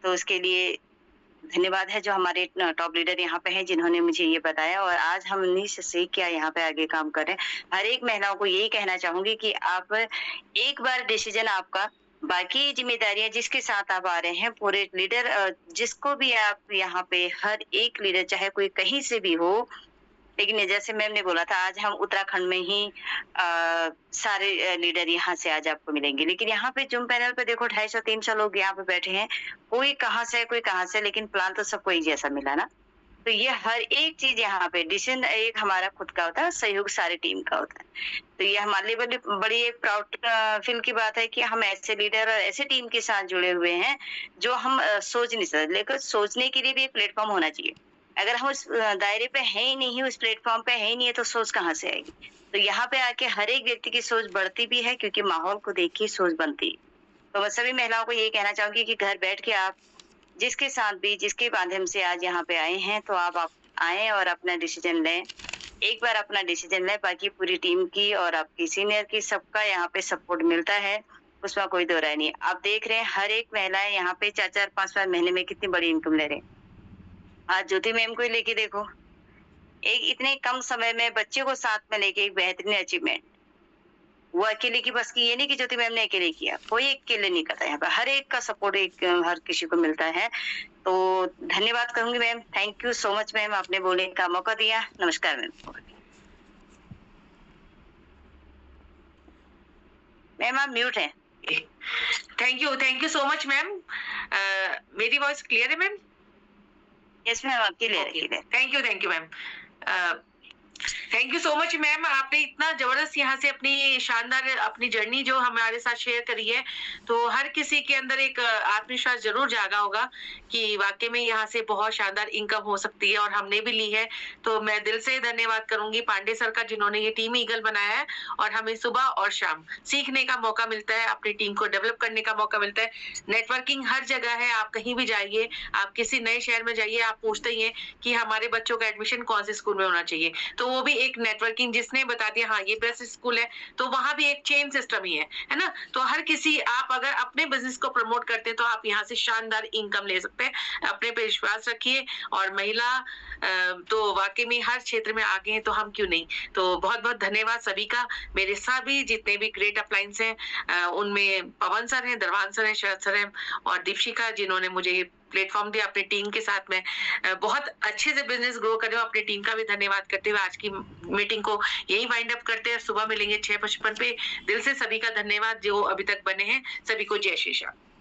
तो उसके लिए धन्यवाद है जो हमारे टॉप लीडर यहाँ पे हैं, जिन्होंने मुझे ये बताया। और आज हम उन्हीं से सीख के यहाँ पे आगे काम कर रहे हैं। हर एक महिलाओं को यही कहना चाहूंगी कि आप एक बार डिसीजन आपका, बाकी जिम्मेदारियां जिसके साथ आप आ रहे हैं, पूरे लीडर जिसको भी आप यहाँ पे, हर एक लीडर चाहे कोई कहीं से भी हो, लेकिन जैसे मैम ने बोला था आज हम उत्तराखंड में ही सारे लीडर यहाँ से आज आपको मिलेंगे। लेकिन यहाँ पे जूम पैनल पे देखो 250-300 लोग यहाँ पे बैठे हैं, कोई कहाँ से कोई कहाँ से, लेकिन प्लान तो सबको एक जैसा मिला ना। तो ये हर एक चीज यहाँ पे डिसीजन एक हमारा खुद का होता है, सहयोग सारी टीम का होता है। तो ये हमारे लिए बड़ी एक प्राउड फील की बात है कि हम ऐसे लीडर और ऐसे टीम के साथ जुड़े हुए हैं जो हम सोच नहीं सकते, लेकिन सोचने के लिए भी एक प्लेटफॉर्म होना चाहिए। अगर हम उस दायरे पे है ही नहीं, उस प्लेटफॉर्म पे है ही नहीं है, तो सोच कहाँ से आएगी। तो यहाँ पे आके हर एक व्यक्ति की सोच बढ़ती भी है, क्योंकि माहौल को देख के सोच बनती है। तो मैं सभी महिलाओं को यही कहना चाहूंगी कि घर बैठ के आप जिसके साथ भी, जिसके माध्यम से आज यहाँ पे आए हैं, तो आप आए और अपना डिसीजन लें, एक बार अपना डिसीजन लें। बाकी पूरी टीम की और आपकी सीनियर की सबका यहाँ पे सपोर्ट मिलता है, उसमें कोई दो राय नहीं। आप देख रहे हैं हर एक महिलाएं यहाँ पे 4-4, 5-5 महीने में कितनी बड़ी इनकम ले रहे हैं। आज ज्योति मैम को लेके देखो, एक इतने कम समय में बच्चे को साथ में लेके एक बेहतरीन अचीवमेंट, वो अकेले की बस की ये नहीं कि ज्योति मैम ने अकेले किया, कोई अकेले नहीं करता, यहाँ पे हर एक का सपोर्ट एक हर किसी को मिलता है। तो धन्यवाद कहूंगी ma'am, thank you so much ma'am, आपने बोलने का मौका दिया। नमस्कार मैम। मैम आप म्यूट हैं। Thank you so much ma'am. मेरी वॉइस क्लियर है मैम? यस मैम, आपकी क्लियर है। Thank you ma'am. Thank you so much ma'am, आपने इतना जबरदस्त यहाँ से अपनी शानदार अपनी जर्नी जो हमारे साथ शेयर करी है, तो हर किसी के अंदर एक आत्मविश्वास जरूर जागा होगा कि वाकई में यहाँ से बहुत शानदार इनकम हो सकती है, और हमने भी ली है। तो मैं दिल से धन्यवाद करूंगी पांडे सर का, जिन्होंने ये टीम ईगल बनाया है और हमें सुबह और शाम सीखने का मौका मिलता है, अपनी टीम को डेवलप करने का मौका मिलता है। नेटवर्किंग हर जगह है, आप कहीं भी जाइए, आप किसी नए शहर में जाइए, आप पूछते ही हैं कि हमारे बच्चों का एडमिशन कौन से स्कूल में होना चाहिए, तो वो भी एक नेटवर्किंग, जिसने बता दिया हाँ ये बेस्ट स्कूल है, तो वहां भी एक चेन सिस्टम ही है ना। तो हर किसी, आप अगर अपने बिजनेस को प्रमोट करते हैं तो आप यहाँ से शानदार इनकम ले सकते हैं। अपने पे विश्वास रखिए, और महिला तो वाकई में हर क्षेत्र में आगे हैं, तो हम क्यों नहीं। तो बहुत बहुत धन्यवाद सभी का। मेरे सभी जितने भी ग्रेट अपलाइंस हैं, उनमें पवन सर हैं, दरवान सर हैं, शरद सर हैं, और दीपशिका, जिन्होंने मुझे प्लेटफॉर्म दिया अपनी टीम के साथ में बहुत अच्छे से बिजनेस ग्रो कर रहे हो। अपनी टीम का भी धन्यवाद करते हुए आज की मीटिंग को यही वाइंड अप करते हैं। सुबह मिलेंगे 6:55 पे। दिल से सभी का धन्यवाद जो अभी तक बने हैं, सभी को जय श्री श्याम।